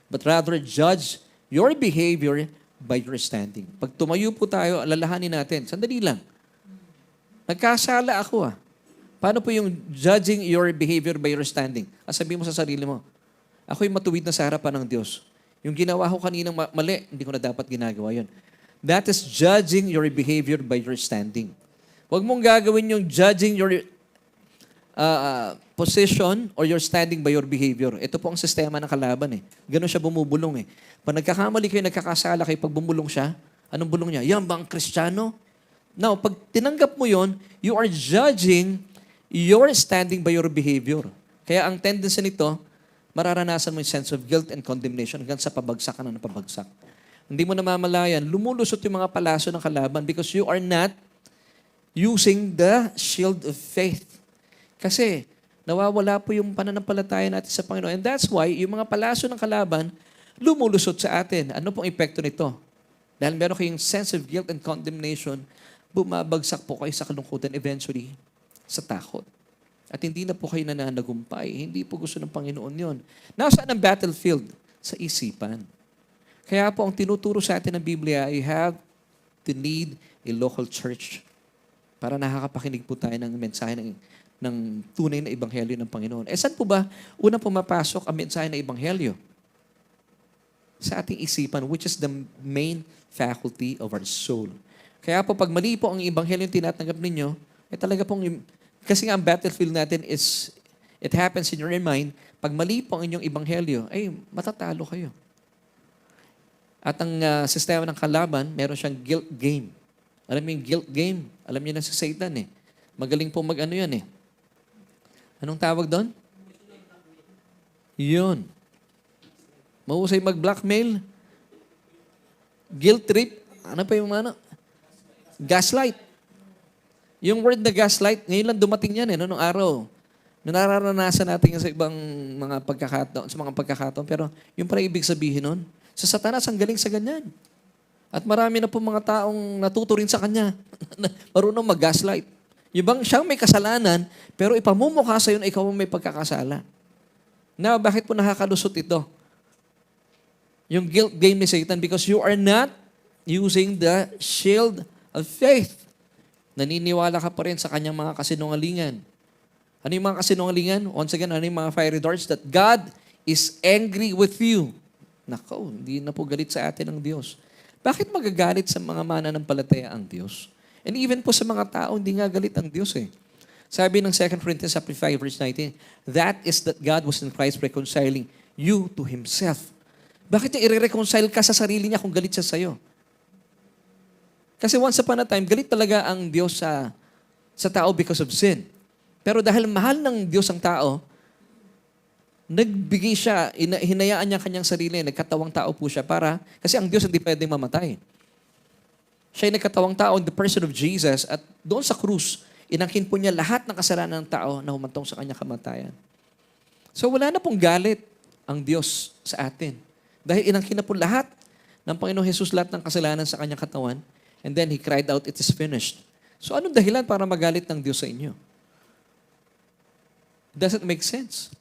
but rather judge your behavior by your standing. Pag tumayo po tayo, alalahanin natin, sandali lang, nagkasala ako . Paano po yung judging your behavior by your standing? Sabihin mo sa sarili mo, ako'y matuwid na sa harapan ng Diyos. Yung ginawa ko kaninang mali, hindi ko na dapat ginagawa yun. That is judging your behavior by your standing. Huwag mong gagawin yung judging your position or your standing by your behavior. Ito po ang sistema ng kalaban . Ganon siya bumubulong . Pag nagkakamali kayo, nagkakasala kayo, pag bumulong siya, anong bulong niya? Yan ba ang Kristiyano? Now, pag tinanggap mo yon, you are judging your standing by your behavior. Kaya ang tendency nito, mararanasan mo yung sense of guilt and condemnation hanggang sa pabagsak ka na ng pabagsak. Hindi mo namamalayan, lumulusot yung mga palaso ng kalaban because you are not using the shield of faith. Kasi nawawala po yung pananampalataya natin sa Panginoon. And that's why yung mga palaso ng kalaban lumulusot sa atin. Ano pong epekto nito? Dahil meron kayong sense of guilt and condemnation, bumabagsak po kayo sa kalungkutan eventually sa takot. At hindi na po kayo nananagumpay. Hindi po gusto ng Panginoon yon. Nasaan ang battlefield? Sa isipan. Kaya po ang tinuturo sa atin ng Biblia, you have to lead a local church para nakakapakinig po tayo ng mensahe ng tunay na ebanghelyo ng Panginoon. Saan po ba unang pumapasok ang mensahe ng ebanghelyo? Sa ating isipan, which is the main faculty of our soul. Kaya po pag mali po ang ebanghelyo yung tinatanggap ninyo, talaga pong, kasi nga ang battlefield natin is, it happens in your mind, pag mali po ang inyong ebanghelyo, matatalo kayo. At ang sistema ng kalaban, meron siyang guilt game. Alam niyo yung guilt game? Alam niyo na si Satan . Magaling po mag-ano yan . Anong tawag doon? Yun. Mahusay mag-blackmail. Guilt trip. Ano pa yung gaslight. Yung word na gaslight, ngayon lang dumating yan noong araw. Nararanasan natin yan sa ibang mga pagkakataon. Pero yung pala ibig sabihin nun, sa Satanas, ang galing sa ganyan. At marami na po mga taong natuto rin sa kanya. Marunong mag-gaslight. Yung bang siyang may kasalanan, pero ipamumukha sa iyo na ikaw ang may pagkakasala. Now, bakit po nakakalusot ito? Yung guilt game ni Satan because you are not using the shield of faith. Naniniwala ka pa rin sa kanyang mga kasinungalingan. Ano yung mga kasinungalingan? Once again, ano yung mga fiery darts? That God is angry with you. Nako, hindi na po galit sa atin ang Diyos. Bakit magagalit sa mga mananampalataya ang Diyos? And even po sa mga tao, hindi nga galit ang Diyos . Sabi ng 2 Corinthians 5 verse 19, that is that God was in Christ reconciling you to Himself. Bakit niya i-reconcile ka sa sarili niya kung galit siya sa'yo? Kasi once upon a time, galit talaga ang Diyos sa tao because of sin. Pero dahil mahal ng Diyos ang tao, nagbigay siya, hinayaan niya kanyang sarili, nagkatawang tao po siya kasi ang Diyos hindi pwedeng mamatay. Siya ay nagkatawang tao in the person of Jesus at doon sa krus, inangkin po niya lahat ng kasalanan ng tao na humantong sa kanyang kamatayan. So wala na pong galit ang Diyos sa atin. Dahil inangkin na po lahat ng Panginoong Jesus lahat ng kasalanan sa kanyang katawan and then He cried out, it is finished. So anong dahilan para magalit ng Diyos sa inyo? Does it make sense?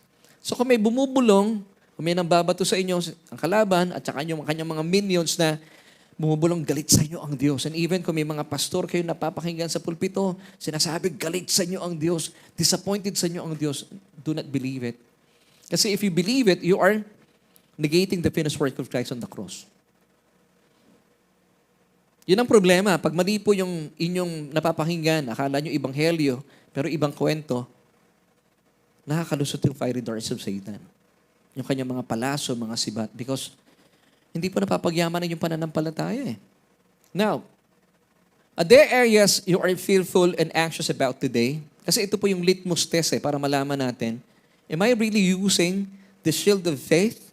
So kung may bumubulong, kung may nambabato sa inyo ang kalaban at saka yung kanyang mga minions na bumubulong, galit sa inyo ang Diyos. And even kung may mga pastor kayo napapakinggan sa pulpito, sinasabi, galit sa inyo ang Diyos, disappointed sa inyo ang Diyos, do not believe it. Kasi if you believe it, you are negating the finished work of Christ on the cross. Yun ang problema. Pag mali po yung inyong napapakinggan, akala nyo ibanghelyo, pero ibang kwento, nakakalusot yung fiery darts of Satan. Yung kanyang mga palaso, mga sibat. Because hindi po napapagyaman yung pananampalataya . Now, are there areas you are fearful and anxious about today? Kasi ito po yung litmus test para malaman natin, am I really using the shield of faith?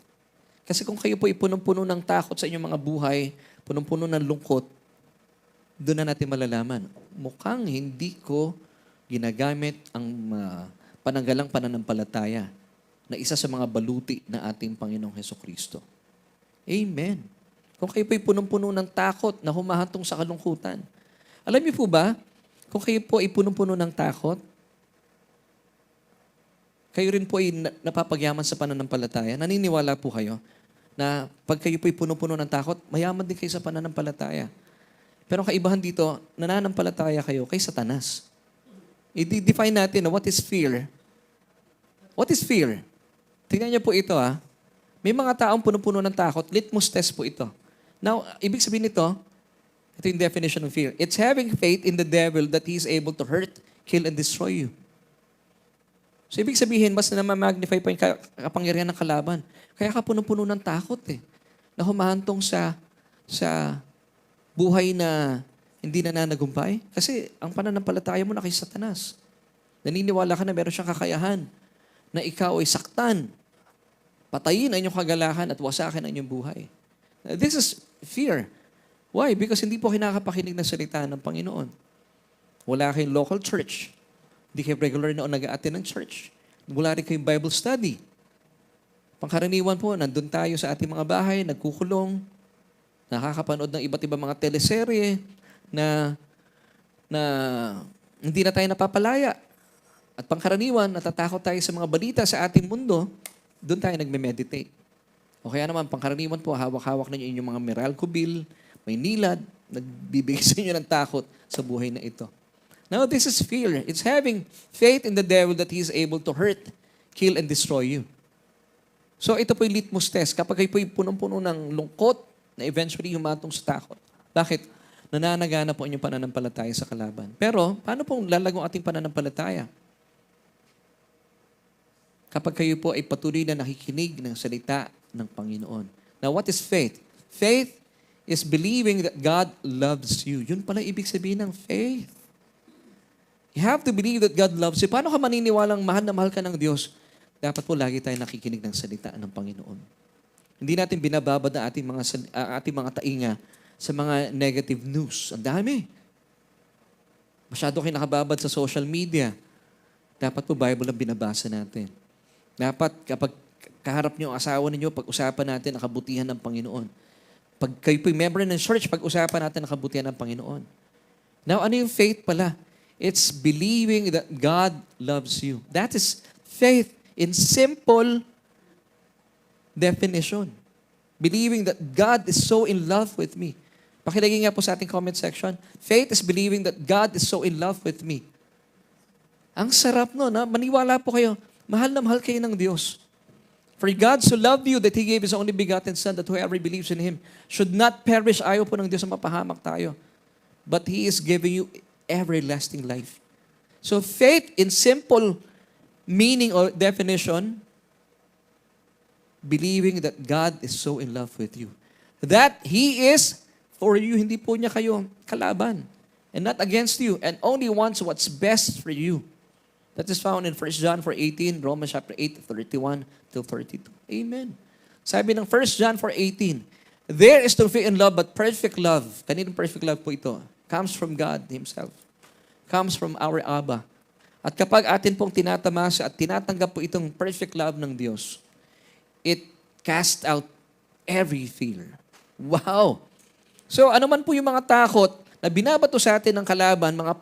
Kasi kung kayo po punong-puno ng takot sa inyong mga buhay, punong-puno ng lungkot, doon na natin malalaman. Mukhang hindi ko ginagamit ang pananggalang pananampalataya na isa sa mga baluti na ating Panginoong Hesukristo. Amen. Kung kayo po'y punong-puno ng takot na humahantong sa kalungkutan. Alam niyo po ba, kung kayo po ay punong-puno ng takot, kayo rin po ay napapagyaman sa pananampalataya. Naniniwala po kayo na pag kayo po ay punong-puno ng takot, mayaman din kayo sa pananampalataya. Pero ang kaibahan dito, nananampalataya kayo kay Satanas. I-define natin na what is fear. What is fear? Tingnan niyo po ito May mga taong punong-puno ng takot, litmus test po ito. Now, ibig sabihin nito, ito yung definition of fear. It's having faith in the devil that he is able to hurt, kill, and destroy you. So, ibig sabihin, mas na-magnify pa yung kapangyarihan ng kalaban. Kaya ka punong-puno ng takot na humahantong sa buhay na hindi nananagumpay. Kasi ang pananampalataya mo na kay Satanas. Naniniwala ka na meron siyang kakayahan na ikaw ay saktan, patayin ang inyong kagalakan at wasakin ang inyong buhay. This is fear. Why? Because hindi po kinakapakinig ng salita ng Panginoon. Wala kayong local church. Hindi kayo regular na nag-a-attend ng church. Wala rin kayong Bible study. Pangkaraniwan po, nandun tayo sa ating mga bahay, nagkukulong, nakakapanood ng iba't ibang mga teleserye na hindi na tayo napapalaya. At pangkaraniwan, natatakot tayo sa mga balita sa ating mundo, doon tayo nagme-meditate. O kaya naman, pangkaraniwan po, hawak-hawak na inyong mga Meralco bill, may nilad, nagbibigay sa inyo ng takot sa buhay na ito. Now, this is fear. It's having faith in the devil that he is able to hurt, kill, and destroy you. So, ito po yung litmus test. Kapag kayo po yung punong-puno ng lungkot, na eventually humatong sa takot. Bakit? Nananagana po inyong pananampalataya sa kalaban. Pero, paano pong lalagong ating pananampalataya? Kapag kayo po ay patuloy na nakikinig ng salita ng Panginoon. Now, what is faith? Faith is believing that God loves you. Yun pala ibig sabihin ng faith. You have to believe that God loves you. Paano ka maniniwalang mahal na mahal ka ng Diyos? Dapat po lagi tayo nakikinig ng salita ng Panginoon. Hindi natin binababad ang ating mga tainga sa mga negative news. Ang dami. Masyado kayo nakababad sa social media. Dapat po Bible ang binabasa natin. Dapat kapag kaharap niyo ang asawa ninyo, pag-usapan natin ang kabutihan ng Panginoon. Pag kayo po'y member ng church, pag-usapan natin ang kabutihan ng Panginoon. Now, ano yung faith pala? It's believing that God loves you. That is faith in simple definition. Believing that God is so in love with me. Pakilagay nga po sa ating comment section. Faith is believing that God is so in love with me. Ang sarap no, na maniwala po kayo. Mahal na mahal kayo ng Diyos. For God so loved you that He gave His only begotten Son that whoever believes in Him should not perish. Ayaw po ng Diyos na mapahamak tayo. But He is giving you everlasting life. So faith in simple meaning or definition, believing that God is so in love with you. That He is for you, hindi po niya kayo kalaban. And not against you. And only wants what's best for you. That is found in 1 John 4:18, Romans chapter 8, 31 till 32. Amen. Sabi ng 1 John 4:18, there is no fear in love, but perfect love. Kaninong perfect love po ito? Comes from God Himself. Comes from our Abba. At kapag atin pong tinatamasa at tinatanggap po itong perfect love ng Diyos, it casts out every fear. Wow! So ano man po yung mga takot na binabato sa atin ng kalaban, mga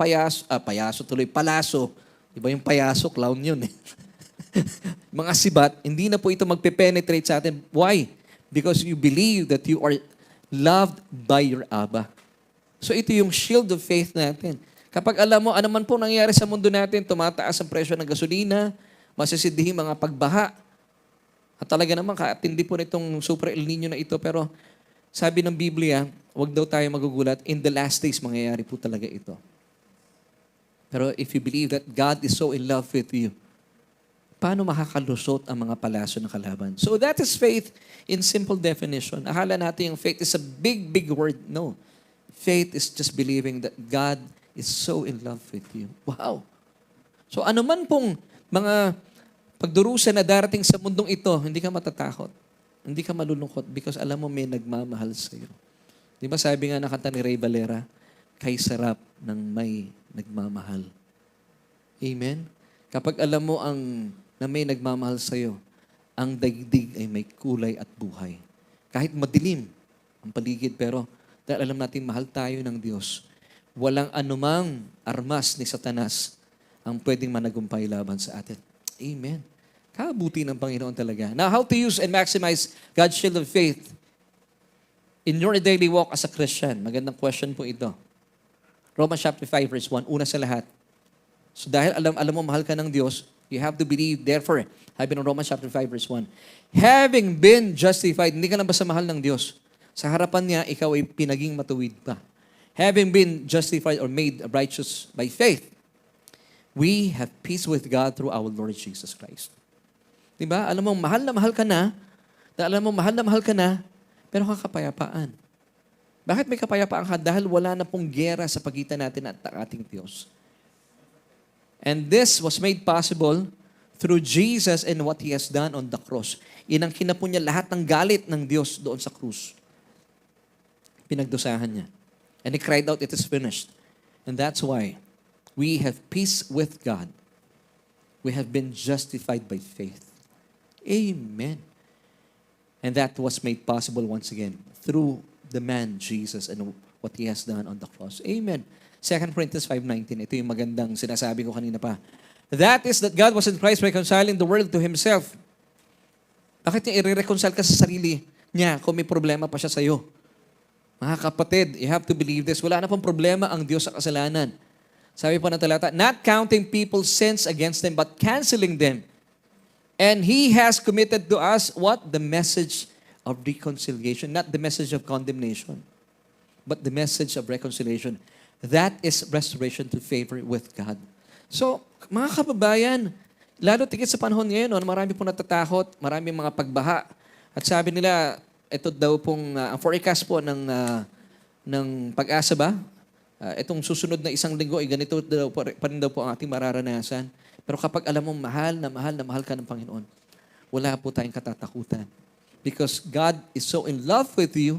palaso. Diba yung payaso, clown yun eh. Mga sibat, hindi na po ito magpe-penetrate sa atin. Why? Because you believe that you are loved by your Abba. So ito yung shield of faith natin. Kapag alam mo, ano man po nangyayari sa mundo natin, tumataas ang presyo ng gasolina, masisidihin mga pagbaha. At talaga naman, katindi po nitong super El Nino na ito. Pero sabi ng Biblia, huwag daw tayo magugulat. In the last days, mangyayari po talaga ito. Pero if you believe that God is so in love with you, paano makakalusot ang mga palaso ng kalaban? So that is faith in simple definition. Akala natin yung faith is a big, big word. No. Faith is just believing that God is so in love with you. Wow! So ano man pong mga pagdurusa na darating sa mundong ito, hindi ka matatakot. Hindi ka malulungkot because alam mo may nagmamahal sa iyo. Di ba sabi nga na kanta ni Ray Valera, kay sarap ng may nagmamahal. Amen? Kapag alam mo na may nagmamahal sa iyo, ang daigdig ay may kulay at buhay. Kahit madilim ang paligid, pero dahil alam natin mahal tayo ng Diyos, walang anumang armas ni Satanas ang pwedeng managumpay laban sa atin. Amen. Kabuti ng Panginoon talaga. Now, how to use and maximize God's shield of faith in your daily walk as a Christian? Magandang question po ito. Romans chapter 5 verse 1, una sa lahat. So dahil alam mo mahal ka ng Diyos, you have to believe, therefore, sabi ng Romans chapter 5 verse 1, having been justified, hindi ka na basta mahal ng Diyos. Sa harapan niya, ikaw ay pinaging matuwid pa. Having been justified or made righteous by faith, we have peace with God through our Lord Jesus Christ. Diba? Alam mo, mahal na mahal ka na, pero kakapayapaan. Bakit may kapayapaan ka? Dahil wala na pong gera sa pagitan natin at ating Diyos. And this was made possible through Jesus and what He has done on the cross. Inang kinapon niya lahat ng galit ng Diyos doon sa krus. Pinagdusahan niya. And He cried out, it is finished. And that's why we have peace with God. We have been justified by faith. Amen. And that was made possible once again through the man Jesus and what He has done on the cross. Amen. 2 Corinthians 5:19. Ito yung magandang sinasabi ko kanina pa. That is that God was in Christ reconciling the world to Himself. Bakit niya i-reconcile ka sa sarili niya kung may problema pa siya sa iyo? Mga kapatid, you have to believe this. Wala na pong problema ang Diyos sa kasalanan. Sabi po ng talata, not counting people's sins against them, but canceling them. And He has committed to us what? The message of reconciliation. Not the message of condemnation, but the message of reconciliation. That is restoration to favor with God. So, mga kababayan, lalo tigit sa panahon ngayon, marami pong natatakot, marami mga pagbaha. At sabi nila, ito daw pong, ang forecast po ng Pag-asa ba? Itong susunod na isang linggo, ganito daw pa rin daw po ang ating mararanasan. Pero kapag alam mo, mahal na mahal ka ng Panginoon, wala po tayong katatakutan. Because God is so in love with you,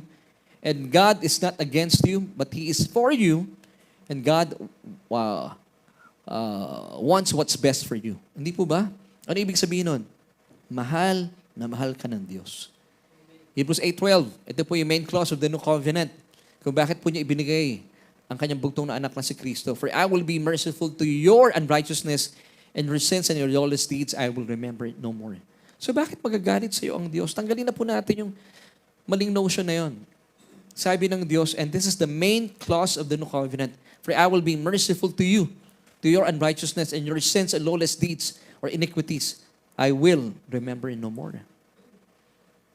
and God is not against you, but He is for you, and God wants what's best for you. Hindi po ba? Ano ibig sabihin nun? Mahal na mahal ka ng Diyos. Hebrews 8:12, ito po yung main clause of the New Covenant. Kung bakit po niya ibinigay ang kanyang bugtong na anak na si Kristo. For I will be merciful to your unrighteousness, and your sins and your lawless deeds, I will remember it no more. So bakit magagalit sa iyo ang Diyos? Tanggalin na po natin yung maling notion na yon. Sabi ng Diyos, and this is the main clause of the New Covenant, for I will be merciful to you, to your unrighteousness and your sins and lawless deeds or iniquities, I will remember it no more.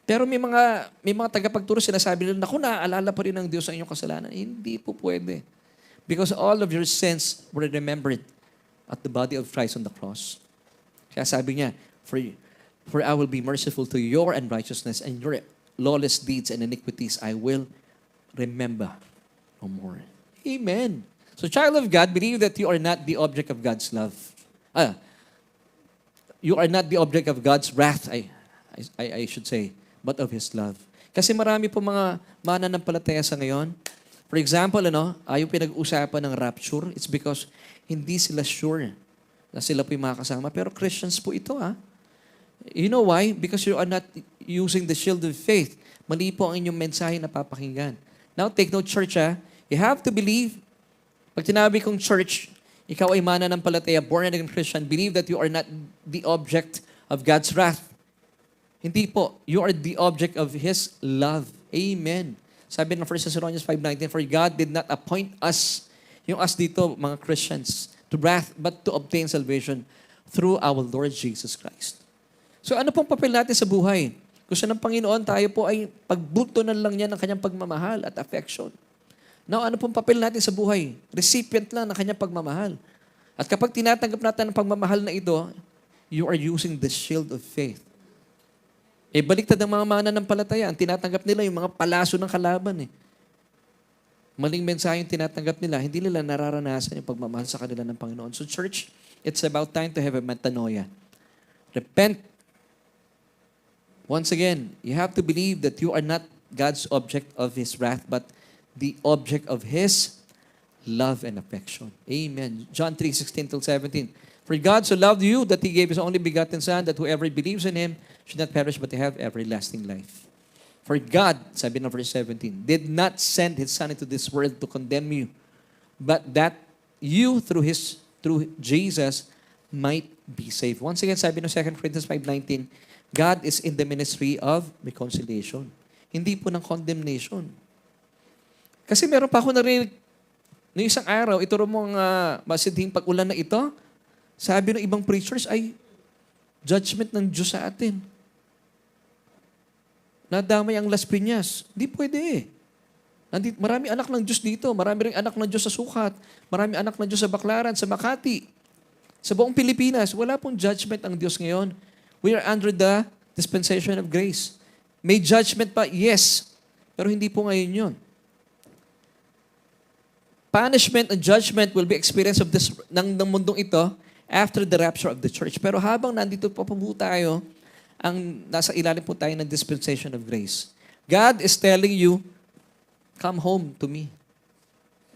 Pero may mga tagapagturo sinasabi nila, naku, naaalala pa rin ng Diyos ang inyong kasalanan. Hindi po pwede. Because all of your sins were remembered at the body of Christ on the cross. Kaya sabi niya, for I will be merciful to your unrighteousness and your lawless deeds and iniquities, I will remember no more. Amen. So child of God, believe that you are not the object of God's love. You are not the object of God's wrath, I should say, but of His love. Kasi marami po mga mananampalataya sa ngayon. For example, ayaw pinag-usapan ng rapture. It's because hindi sila sure na sila po yung makakasama. Pero Christians po ito, You know why? Because you are not using the shield of faith. Mali po ang inyong mensahe na papakinggan. Now, take note, church, You have to believe. Pag tinabi kong church, ikaw ay mananampalataya, born-again Christian, believe that you are not the object of God's wrath. Hindi po. You are the object of His love. Amen. Sabi ng 1 Thessalonians 5:19, for God did not appoint us, yung us dito, mga Christians, to wrath, but to obtain salvation through our Lord Jesus Christ. So ano pong papel natin sa buhay? Gusto ng Panginoon, tayo po ay pagbuntunan lang niya ng kanyang pagmamahal at affection. Now, ano pong papel natin sa buhay? Recipient lang ng kanyang pagmamahal. At kapag tinatanggap natin ang pagmamahal na ito, you are using the shield of faith. Baliktad ang mga mananampalataya. Ang tinatanggap nila yung mga palaso ng kalaban. Maling mensahe yung tinatanggap nila, hindi nila nararanasan yung pagmamahal sa kanila ng Panginoon. So church, it's about time to have a metanoia. Repent. Once again, you have to believe that you are not God's object of His wrath, but the object of His love and affection. Amen. John 3:16-17. For God so loved you that He gave His only begotten Son, that whoever believes in Him should not perish but have everlasting life. For God, sabi ng verse 17, did not send His Son into this world to condemn you, but that you through Jesus might be saved. Once again, sabi ng 2 Corinthians 5:19, God is in the ministry of reconciliation. Hindi po ng condemnation. Kasi meron pa ako narinig, noong isang araw, ituro mo ang masidhing pag-ulan na ito, sabi ng ibang preachers ay judgment ng Diyos sa atin. Nadamay ang Las Piñas. Di pwede eh. Marami anak ng Diyos dito. Marami rin anak ng Diyos sa Sukat. Marami anak ng Diyos sa Baclaran, sa Makati. Sa buong Pilipinas, wala pong judgment ang Diyos ngayon. We are under the dispensation of grace. May judgment pa? Yes. Pero hindi po ngayon yun. Punishment and judgment will be experienced of this, ng mundong ito after the rapture of the church. Pero habang nandito pa po tayo, nasa ilalim po tayo ng dispensation of grace. God is telling you, come home to me.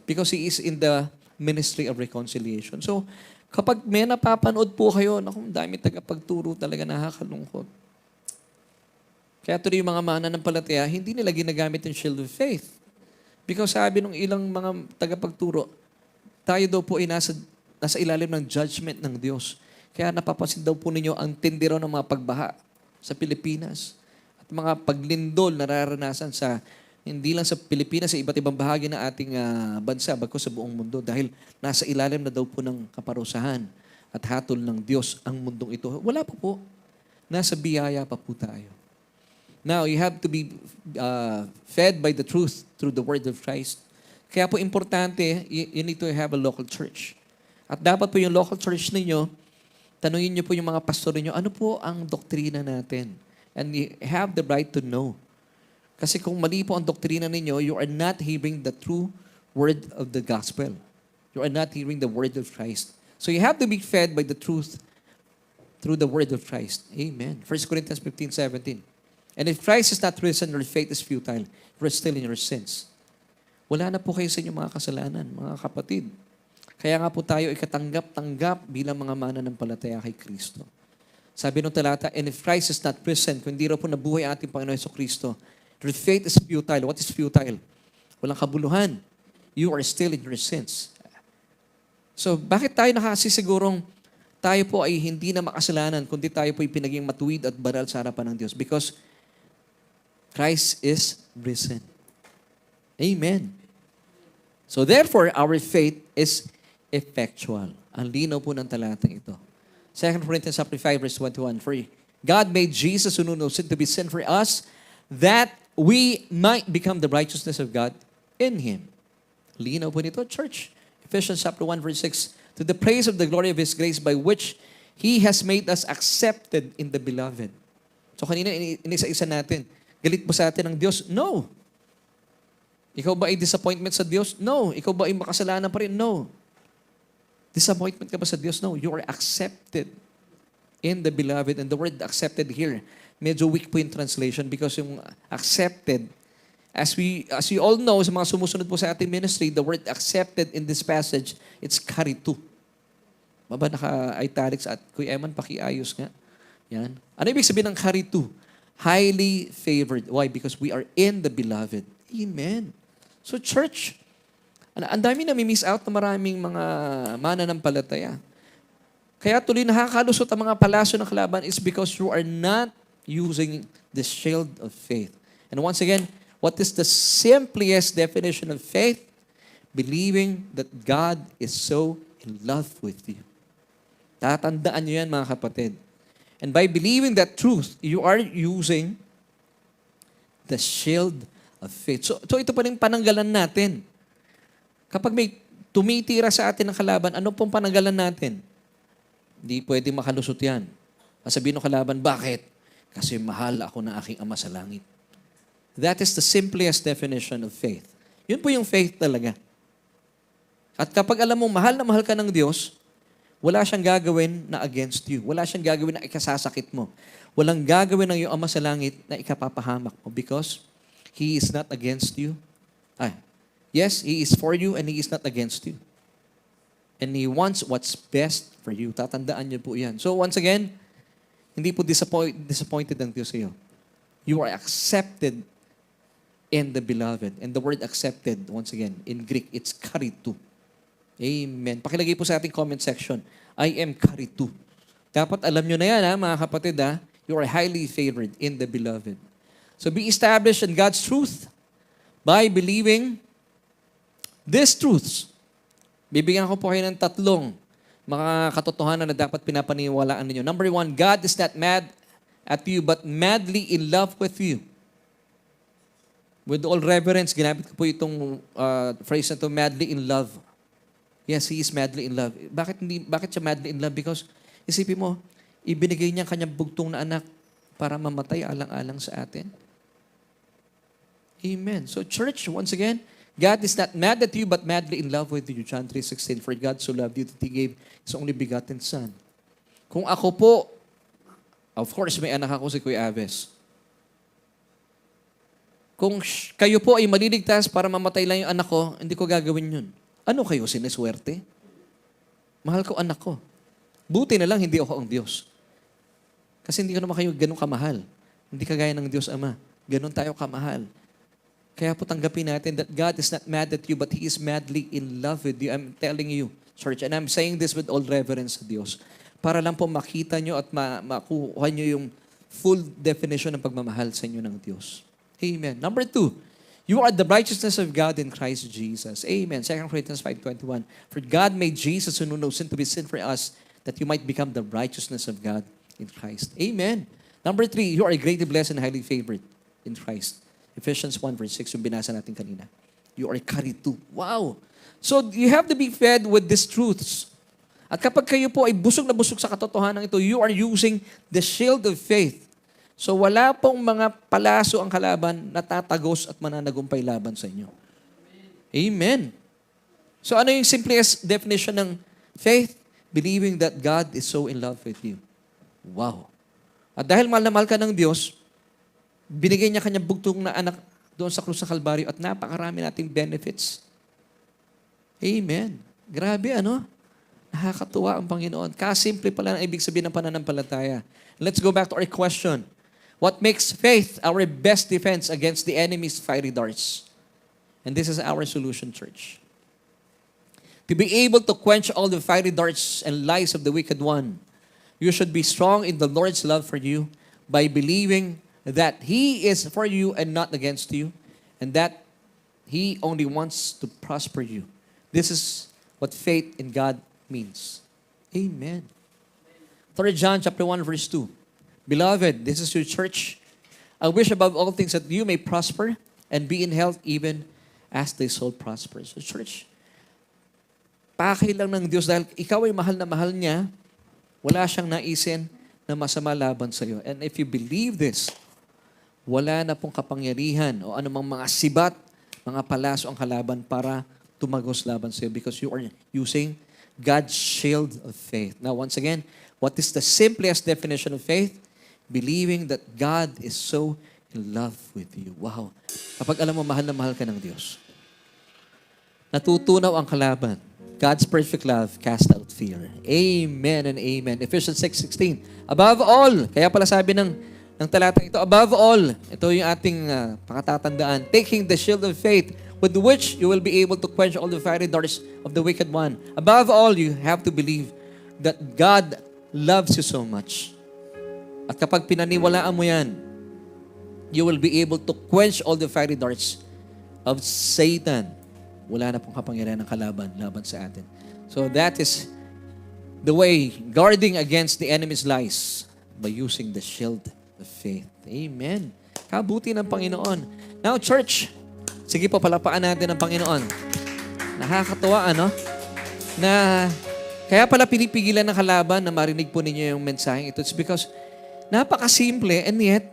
Because He is in the ministry of reconciliation. So, kapag may napapanood po kayo, naku, dami tagapagturo talaga, nakakalungkot. Kaya tuloy yung mga mananampalataya, hindi nila ginagamit yung shield of faith. Because sabi ng ilang mga tagapagturo, tayo daw po ay nasa ilalim ng judgment ng Diyos. Kaya napapansin daw po ninyo ang tindero ng mga pagbaha sa Pilipinas. At mga paglindol na nararanasan hindi lang sa Pilipinas, sa iba't ibang bahagi ng ating bansa, bagkus sa buong mundo. Dahil nasa ilalim na daw po ng kaparusahan at hatol ng Diyos ang mundong ito. Wala pa po. Nasa biyaya pa po tayo. Now, you have to be fed by the truth through the word of Christ. Kaya po importante, you need to have a local church. At dapat po yung local church ninyo, tanungin niyo po yung mga pastor niyo, ano po ang doktrina natin? And you have the right to know. Kasi kung mali po ang doktrina ninyo, you are not hearing the true word of the gospel. You are not hearing the word of Christ. So you have to be fed by the truth through the word of Christ. Amen. 1 Corinthians 15:17. And if Christ is not risen, your faith is futile. You are still in your sins. Wala na po kayo sa inyong mga kasalanan, mga kapatid. Kaya nga po tayo ikatanggap-tanggap bilang mga mananampalataya kay Kristo. Sabi ng talata, and if Christ is not risen, kung hindi raw po nabuhay ang ating Panginoon Jesucristo, your faith is futile. What is futile? Walang kabuluhan. You are still in your sins. So, bakit tayo nakasisigurong tayo po ay hindi na makasalanan, kundi tayo po ay pinaging matuwid at banal sa harapan ng Diyos? Because Christ is risen. Amen. So therefore, our faith is effectual. Ang linaw po ng talatang ito. 2 Corinthians 5 verse 1-1. For God made Jesus who knew no sin to be sin for us, that we might become the righteousness of God in Him. Linaw po nito, church. Ephesians 1 verse 6. To the praise of the glory of His grace by which He has made us accepted in the beloved. So kanina, inisa-isa natin. Galit ba sa atin ng Diyos? No. Ikaw ba ay disappointment sa Diyos? No. Ikaw ba ay makasalanan pa rin? No. Disappointment ka ba sa Diyos? No. You are accepted in the beloved. And the word accepted here, medyo weak po yung translation because yung accepted, as we all know, sa mga sumusunod po sa ating ministry, the word accepted in this passage, it's karitu. Baba naka-italics at Kuya Eman, pakiayos nga. Yan. Ano ibig sabihin ng karitu? Highly favored. Why? Because we are in the beloved. Amen. So church, ang dami na miss out na maraming mga mananampalataya. Kaya tuloy nakakalusot ang mga palasyo ng kalaban is because you are not using the shield of faith. And once again, what is the simplest definition of faith? Believing that God is so in love with you. Tatandaan nyo yan, mga kapatid. And by believing that truth, you are using the shield of faith. So ito pa rin pananggalan natin. Kapag may tumitira sa atin ng kalaban, ano pong pananggalan natin? Hindi pwede makalusot yan. Sabihin ng kalaban, bakit? Kasi mahal ako ng aking Ama sa langit. That is the simplest definition of faith. Yun po yung faith talaga. At kapag alam mo, mahal na mahal ka ng Diyos, wala siyang gagawin na against you. Wala siyang gagawin na ikasasakit mo. Walang gagawin ng iyong Ama sa langit na ikapapahamak mo because He is not against you. Yes, He is for you and He is not against you. And He wants what's best for you. Tatandaan niyo po yan. So once again, hindi po disappointed ang Diyos sa iyo. You are accepted in the beloved. And the word accepted, once again, in Greek, it's karitu. Amen. Pakilagay po sa ating comment section, I am karitu. Dapat alam nyo na yan, mga kapatid. You are highly favored in the beloved. So be established in God's truth by believing these truths. Bibigyan ko po kayo ng tatlong mga katotohanan na dapat pinapaniwalaan ninyo. Number 1, God is not mad at you but madly in love with you. With all reverence, ginamit ko po itong phrase na to, madly in love. Yes, He is madly in love. Bakit siya madly in love? Because, isipin mo, ibinigay niya ang kanyang bugtong na anak para mamatay alang-alang sa atin. Amen. So church, once again, God is not mad at you but madly in love with you. John 3:16, for God so loved you that He gave His only begotten Son. Kung ako po, of course, may anak ako si Kuya Aves. Kung kayo po ay maliligtas para mamatay lang yung anak ko, hindi ko gagawin yun. Ano kayo, sineswerte? Mahal ko anak ko. Buti na lang hindi ako ang Diyos. Kasi hindi ko naman kayo ganun kamahal. Hindi kagaya ng Diyos Ama. Ganun tayo kamahal. Kaya po tanggapin natin that God is not mad at you, but He is madly in love with you. I'm telling you, church, and I'm saying this with all reverence sa Diyos, para lang po makita nyo at makuha nyo yung full definition ng pagmamahal sa inyo ng Diyos. Amen. Number 2, you are the righteousness of God in Christ Jesus. Amen. 2 Corinthians 5:21. For God made Jesus who knew no sin to be sin for us, that you might become the righteousness of God in Christ. Amen. Number 3, you are greatly blessed and highly favored in Christ. Ephesians 1:6, yung binasa natin kanina. You are karitu. Wow! So, you have to be fed with these truths. At kapag kayo po ay busog na busog sa katotohanan ito, you are using the shield of faith. So, wala pong mga palaso ang kalaban na tatagos at mananagumpay laban sa inyo. Amen. So, ano yung simplest definition ng faith? Believing that God is so in love with you. Wow! At dahil mahal na mahal ka ng Diyos, binigay niya kanyang bugtong na anak doon sa krus ng Kalbaryo at napakarami nating benefits. Amen. Grabe, ano? Nakakatuwa ang Panginoon. Kasimple pala ang ibig sabihin ng pananampalataya. Let's go back to our question. What makes faith our best defense against the enemy's fiery darts? And this is our solution, church. To be able to quench all the fiery darts and lies of the wicked one, you should be strong in the Lord's love for you by believing that He is for you and not against you, and that He only wants to prosper you. This is what faith in God means. Amen. 3 John chapter 1, verse 2. Beloved, this is your church. I wish above all things that you may prosper and be in health even as thy soul prospers. So church, pakay lang ng Diyos dahil ikaw ay mahal na mahal niya, wala siyang naisin na masama laban sa iyo. And if you believe this, wala na pong kapangyarihan o anumang mga sibat, mga palaso ang kalaban para tumagos laban sa iyo because you are using God's shield of faith. Now, once again, what is the simplest definition of faith? Believing that God is so in love with you. Wow. Kapag alam mo, mahal na mahal ka ng Diyos, natutunaw ang kalaban. God's perfect love cast out fear. Amen and amen. Ephesians 6:16. Above all, kaya pala sabi ng talata ito, above all, ito yung ating pakatatandaan, taking the shield of faith with which you will be able to quench all the fiery darts of the wicked one. Above all, you have to believe that God loves you so much. At kapag pinaniwalaan mo yan, you will be able to quench all the fiery darts of Satan. Wala na pong kapangyarihan ng laban sa atin. So that is the way, guarding against the enemy's lies by using the shield of faith. Amen. Kabuti ng Panginoon. Now, church, sige po, palapaan natin ng Panginoon. Nakakatuwa, ano? Na kaya pala pinipigilan ng kalaban na marinig po ninyo yung mensaheng ito. It's because napakasimple and yet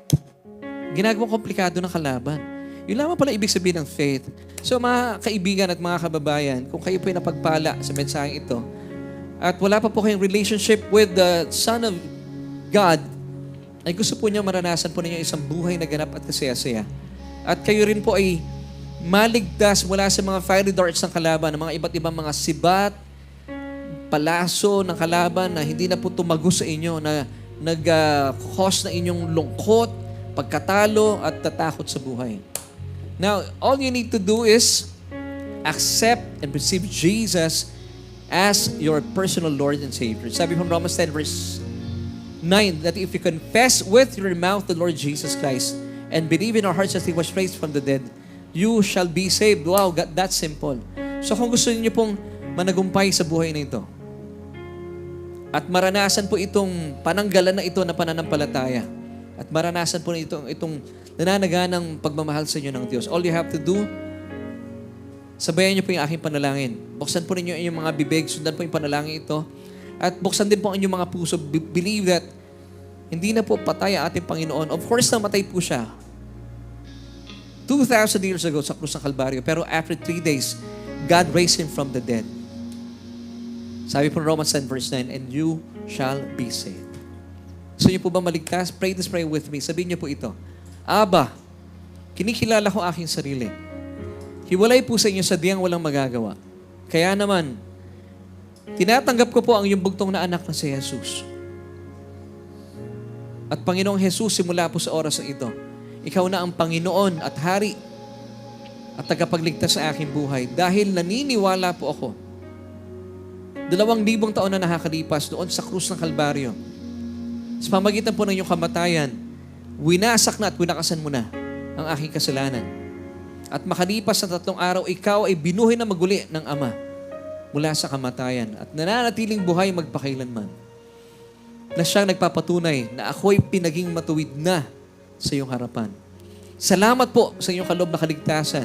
ginagawang komplikado ng kalaban. Yun lamang pala ibig sabihin ng faith. So mga kaibigan at mga kababayan, kung kayo po ay napagpala sa mensaheng ito, at wala pa po kayong relationship with the Son of God, ay gusto po niyo maranasan po ninyo isang buhay na ganap at kasaya-saya. At kayo rin po ay maligtas mula sa mga fiery darts ng kalaban, ng mga iba't ibang mga sibat, palaso ng kalaban na hindi na po tumago sa inyo, na nag-cause na inyong lungkot, pagkatalo at tatakot sa buhay. Now, all you need to do is accept and receive Jesus as your personal Lord and Savior. Sabi from Romans 10 verse 9, that if you confess with your mouth the Lord Jesus Christ and believe in our hearts that He was raised from the dead, you shall be saved. Wow, that's simple. So kung gusto niyo pong managumpay sa buhay na ito, at maranasan po itong pananggalan na ito na pananampalataya, at maranasan po itong nananaganang pagmamahal sa inyo ng Diyos, all you have to do, sabayan niyo po yung aking panalangin. Buksan po ninyo inyong mga bibig, sundan po yung panalangin ito. At buksan din po ang inyong mga puso. Believe that hindi na po patay ang ating Panginoon. Of course, namatay po siya 2,000 years ago sa krus ng Kalbaryo. Pero after 3 days, God raised Him from the dead. Sabi po Romans 10 verse 9, and you shall be saved. Gusto niyo po ba maligtas? Pray this prayer with me. Sabihin niyo po ito, Aba, kinikilala ko aking sarili. Hiwalay po sa inyo sa diyang walang magagawa. Kaya naman, tinatanggap ko po ang iyong bugtong na anak na si Jesus. At Panginoong Jesus, simula po sa oras na ito, ikaw na ang Panginoon at Hari at tagapagligtas sa aking buhay. Dahil naniniwala po ako, 2,000 taon na nakakalipas doon sa krus ng Kalbaryo. Sa pamagitan po ng iyong kamatayan, winasak na at winakasan mo na ang aking kasalanan. At makalipas sa 3 araw, ikaw ay binuhay na maguli ng Ama mula sa kamatayan at nananatiling buhay magpakailanman. Na siyang nagpapatunay na ako'y pinaging matuwid na sa iyong harapan. Salamat po sa iyong kaloob na kaligtasan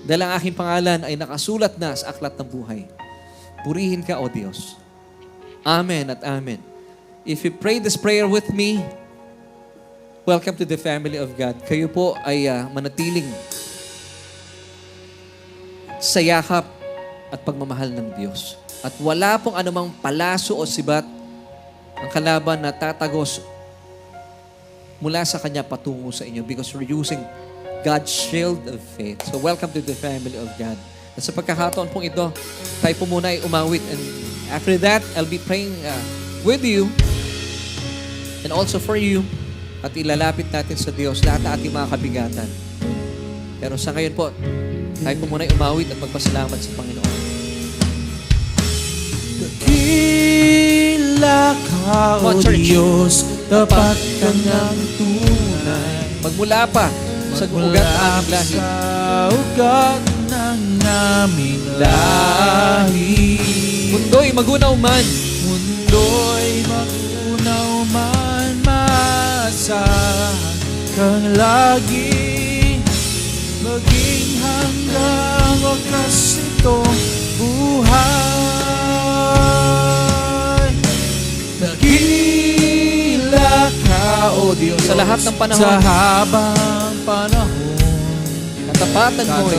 dahil ang aking pangalan ay nakasulat na sa aklat ng buhay. Purihin ka, O Diyos. Amen at amen. If you pray this prayer with me, welcome to the family of God. Kayo po ay manatiling sa yakap at pagmamahal ng Diyos. At wala pong anumang palaso o sibat ang kalaban na tatagos mula sa Kanya patungo sa inyo because we're using God's shield of faith. So welcome to the family of God. At sa pagkakataon pong ito, tayo po muna ay umawit. And after that, I'll be praying with you and also for you. At ilalapit natin sa Diyos lahat ng ating mga kabigatan. Pero sa ngayon po, tayo po muna ay umawit at magpasalamat sa Panginoon. Dakila ka, O Diyos, tapat ka ng tunay. Magmula pa sa ugat ng aming lahi. Sa ugat ng aming lahi. Mundo'y magunaw man. Mundo'y magunaw man, maasahan kang lagi. Maging hanggang wakas itong buhay. Dakila ka, O Diyos, Sa lahat ng panahon. sa habang panahon. Katapatan mo'y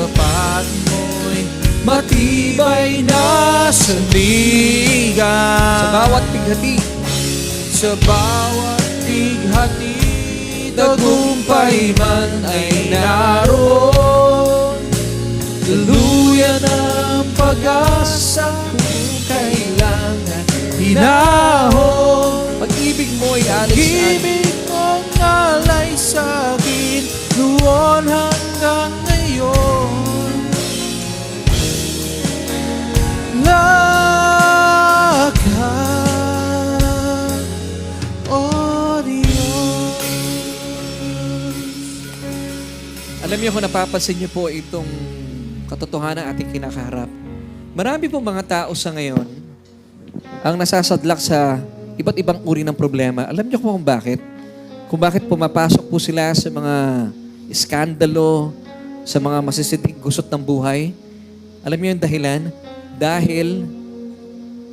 mo'y matibay na sandigan. sa bawat pighati. Sa bawat pighati, tagumpay man ay naroon. Tuluyan ang pag-asa kung kailangan hinahon. Pag-ibig mo'y alis-alis. Pag-ibig mong alay sa akin noon hanggang ngayon. Lakad, O Diyos. Alam niyo kung napapansin niyo po itong katotohanan ating kinakaharap. Marami pong mga tao sa ngayon ang nasasadlak sa iba't ibang uri ng problema. Alam niyo kung bakit? Kung bakit pumapasok po sila sa mga iskandalo, sa mga masisiting gusot ng buhay? Alam niyo yung dahilan? Dahil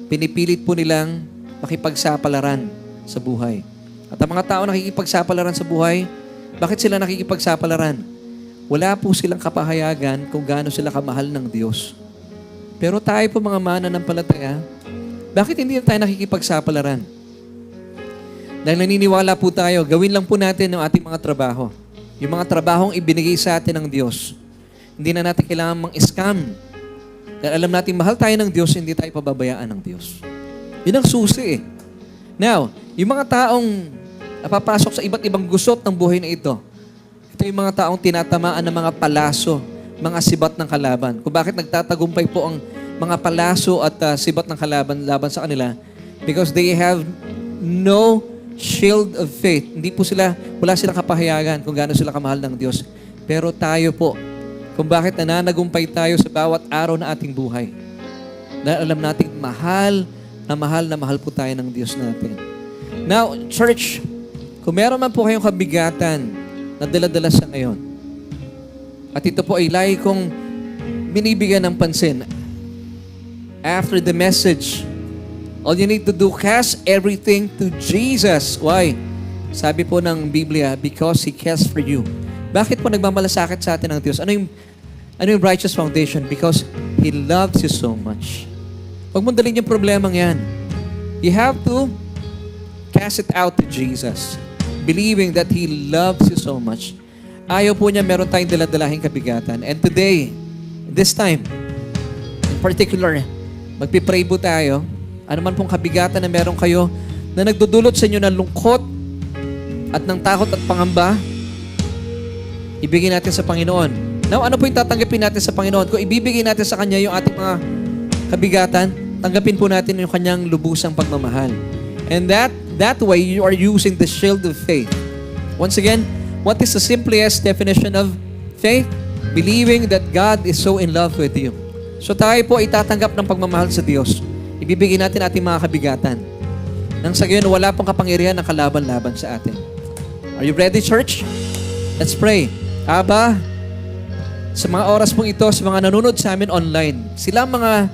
pinipilit po nilang makipagsapalaran sa buhay. At ang mga tao nakikipagsapalaran sa buhay, bakit sila nakikipagsapalaran? wala po silang kapahayagan kung gaano sila kamahal ng Diyos. Pero tayo po mga mananampalataya, bakit hindi tayo nakikipagsapalaran? Dahil naniniwala po tayo, gawin lang po natin ang ating mga trabaho. Yung mga trabahong ibinigay sa atin ng Diyos. Hindi na natin kailangan mang-scam. Dahil alam natin, mahal tayo ng Diyos, hindi tayo pababayaan ng Diyos. Yun ang susi eh. Now, yung mga taong napapasok sa iba't ibang gusot ng buhay na ito, ito yung mga taong tinatamaan ng mga palaso, mga sibat ng kalaban. Kung bakit nagtatagumpay po ang mga palaso at sibat ng kalaban laban sa kanila, because they have no shield of faith. Wala silang kapahayagan kung gaano sila kamahal ng Diyos. Pero tayo po, kung bakit nananagumpay tayo sa bawat araw na ating buhay. Dahil alam natin, mahal na mahal po tayo ng Diyos natin. Now, church, kung meron man po kayong kabigatan na dala-dala sa ngayon, at ito po ay lagi kong binibigyan ng pansin, after the message, all you need to do, cast everything to Jesus. Why? Sabi po ng Biblia, because He cares for you. Bakit po nagmamalasakit sa atin ng Diyos? Ano yung righteous foundation? Because He loves you so much. Huwag mong dalhin yung problemang yan. You have to cast it out to Jesus, believing that He loves you so much. Ayaw po niya meron tayong daladalahing kabigatan. And today, this time, in particular, magpipray po tayo. Ano man pong kabigatan na meron kayo na nagdudulot sa inyo ng lungkot at ng takot at pangamba, ibigay natin sa Panginoon. Now, ano po yung tatanggapin natin sa Panginoon? Kung ibibigay natin sa Kanya yung ating mga kabigatan, tanggapin po natin yung Kanyang lubusang pagmamahal. And that way, you are using the shield of faith. Once again, what is the simplest definition of faith? Believing that God is so in love with you. So tayo po itatanggap ng pagmamahal sa Diyos. Ibibigay natin ating mga kabigatan. Nang sa gayon, wala pong kapangyarihan ng kalaban-laban sa atin. Are you ready, church? Let's pray. Aba, sa mga oras pong ito, sa mga nanonood sa amin online, sila mga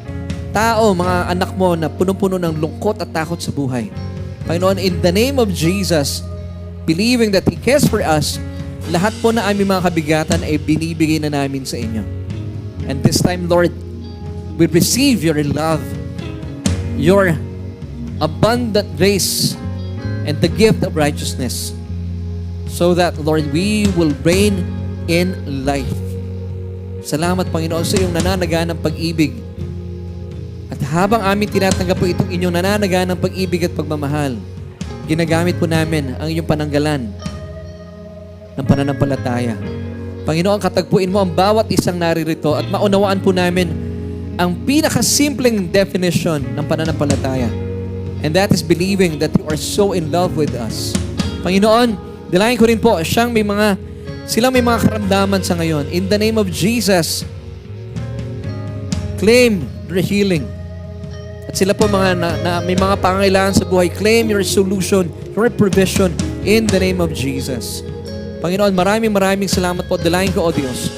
tao, mga anak mo na punong-puno ng lungkot at takot sa buhay. Panginoon, in the name of Jesus, believing that He cares for us, lahat po na aming mga kabigatan ay binibigay na namin sa inyo. And this time, Lord, we receive your love, your abundant grace, and the gift of righteousness, so that, Lord, we will reign in life. Salamat, Panginoon, sa iyong nananaganang pag-ibig. At habang amin tinatanggap po itong inyong nananaganang pag-ibig at pagmamahal, ginagamit po namin ang inyong pananggalan ng pananampalataya. Panginoon, katagpuin mo ang bawat isang naririto at maunawaan po namin ang pinakasimpleng definition ng pananampalataya. And that is believing that you are so in love with us. Panginoon, dalayan ko rin po, silang may mga karamdaman sa ngayon. In the name of Jesus, claim your healing. At sila po may mga pangangailangan sa buhay, claim your solution, your provision in the name of Jesus. Panginoon, maraming salamat po. Dalayan ko, O Diyos,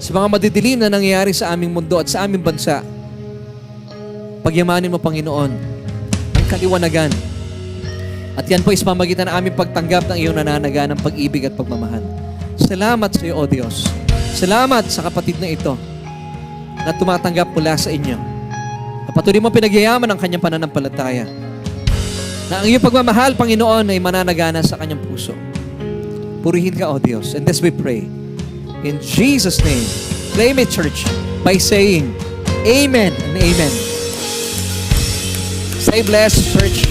sa mga madidilim na nangyayari sa aming mundo at sa aming bansa. Pagyamanin mo, Panginoon, ang kaliwanagan. At yan po is pamagitan ng aming pagtanggap ng iyong nananaganang pag-ibig at pagmamahal. Salamat sa iyo, O Diyos. Salamat sa kapatid na ito na tumatanggap mula sa inyo. Na patuloy mo pinagyayaman ang kanyang pananampalataya. Na ang iyong pagmamahal, Panginoon, ay mananagana sa kanyang puso. Purihin ka, O Diyos. And this we pray. In Jesus' name, claim it, church, by saying, Amen and Amen. Stay blessed, church.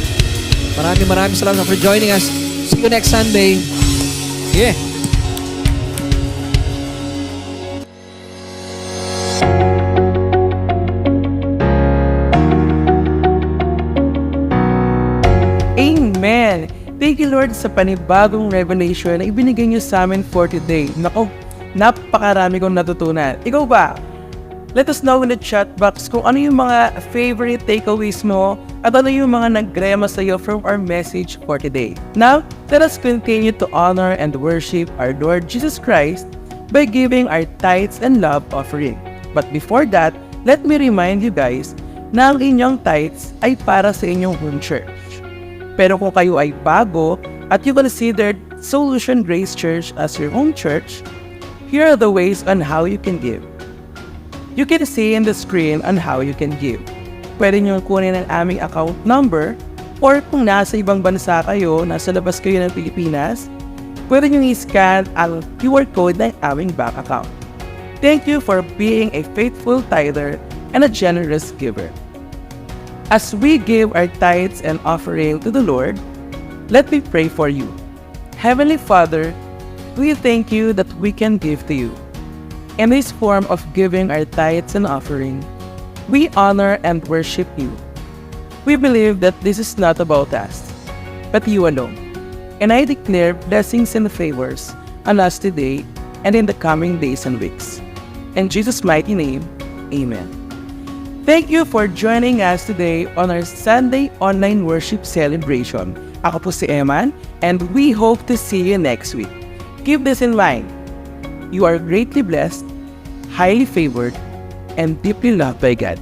Maraming salamat for joining us. See you next Sunday. Yeah. Amen! Thank you, Lord, sa panibagong revelation na ibinigay niyo sa amin for today. Nako, napakarami kong natutunan. Ikaw ba? Let us know in the chat box kung ano yung mga favorite takeaways mo at ano yung mga nagrema sa iyo from our message for today. Now, let us continue to honor and worship our Lord Jesus Christ by giving our tithes and love offering. But before that, let me remind you guys na ang inyong tithes ay para sa inyong home church. Pero kung kayo ay bago at you considered Solution Grace Church as your home church, Here are the ways on how you can give. You can see in the screen on how you can give. Pwede nyo kunin ang aming account number, or kung nasa ibang bansa kayo, nasa labas kayo ng Pilipinas, pwede nyo i-scan ang QR code ng aming bank account. Thank you for being a faithful tither and a generous giver. As we give our tithes and offering to the Lord, let me pray for you. Heavenly Father, we thank you that we can give to you. In this form of giving our tithes and offering, we honor and worship you. We believe that this is not about us, but you alone. And I declare blessings and favors on us today and in the coming days and weeks. In Jesus' mighty name, amen. Thank you for joining us today on our Sunday online worship celebration. Ako po si Eman, and we hope to see you next week. Keep this in mind. You are greatly blessed, highly favored, and deeply loved by God.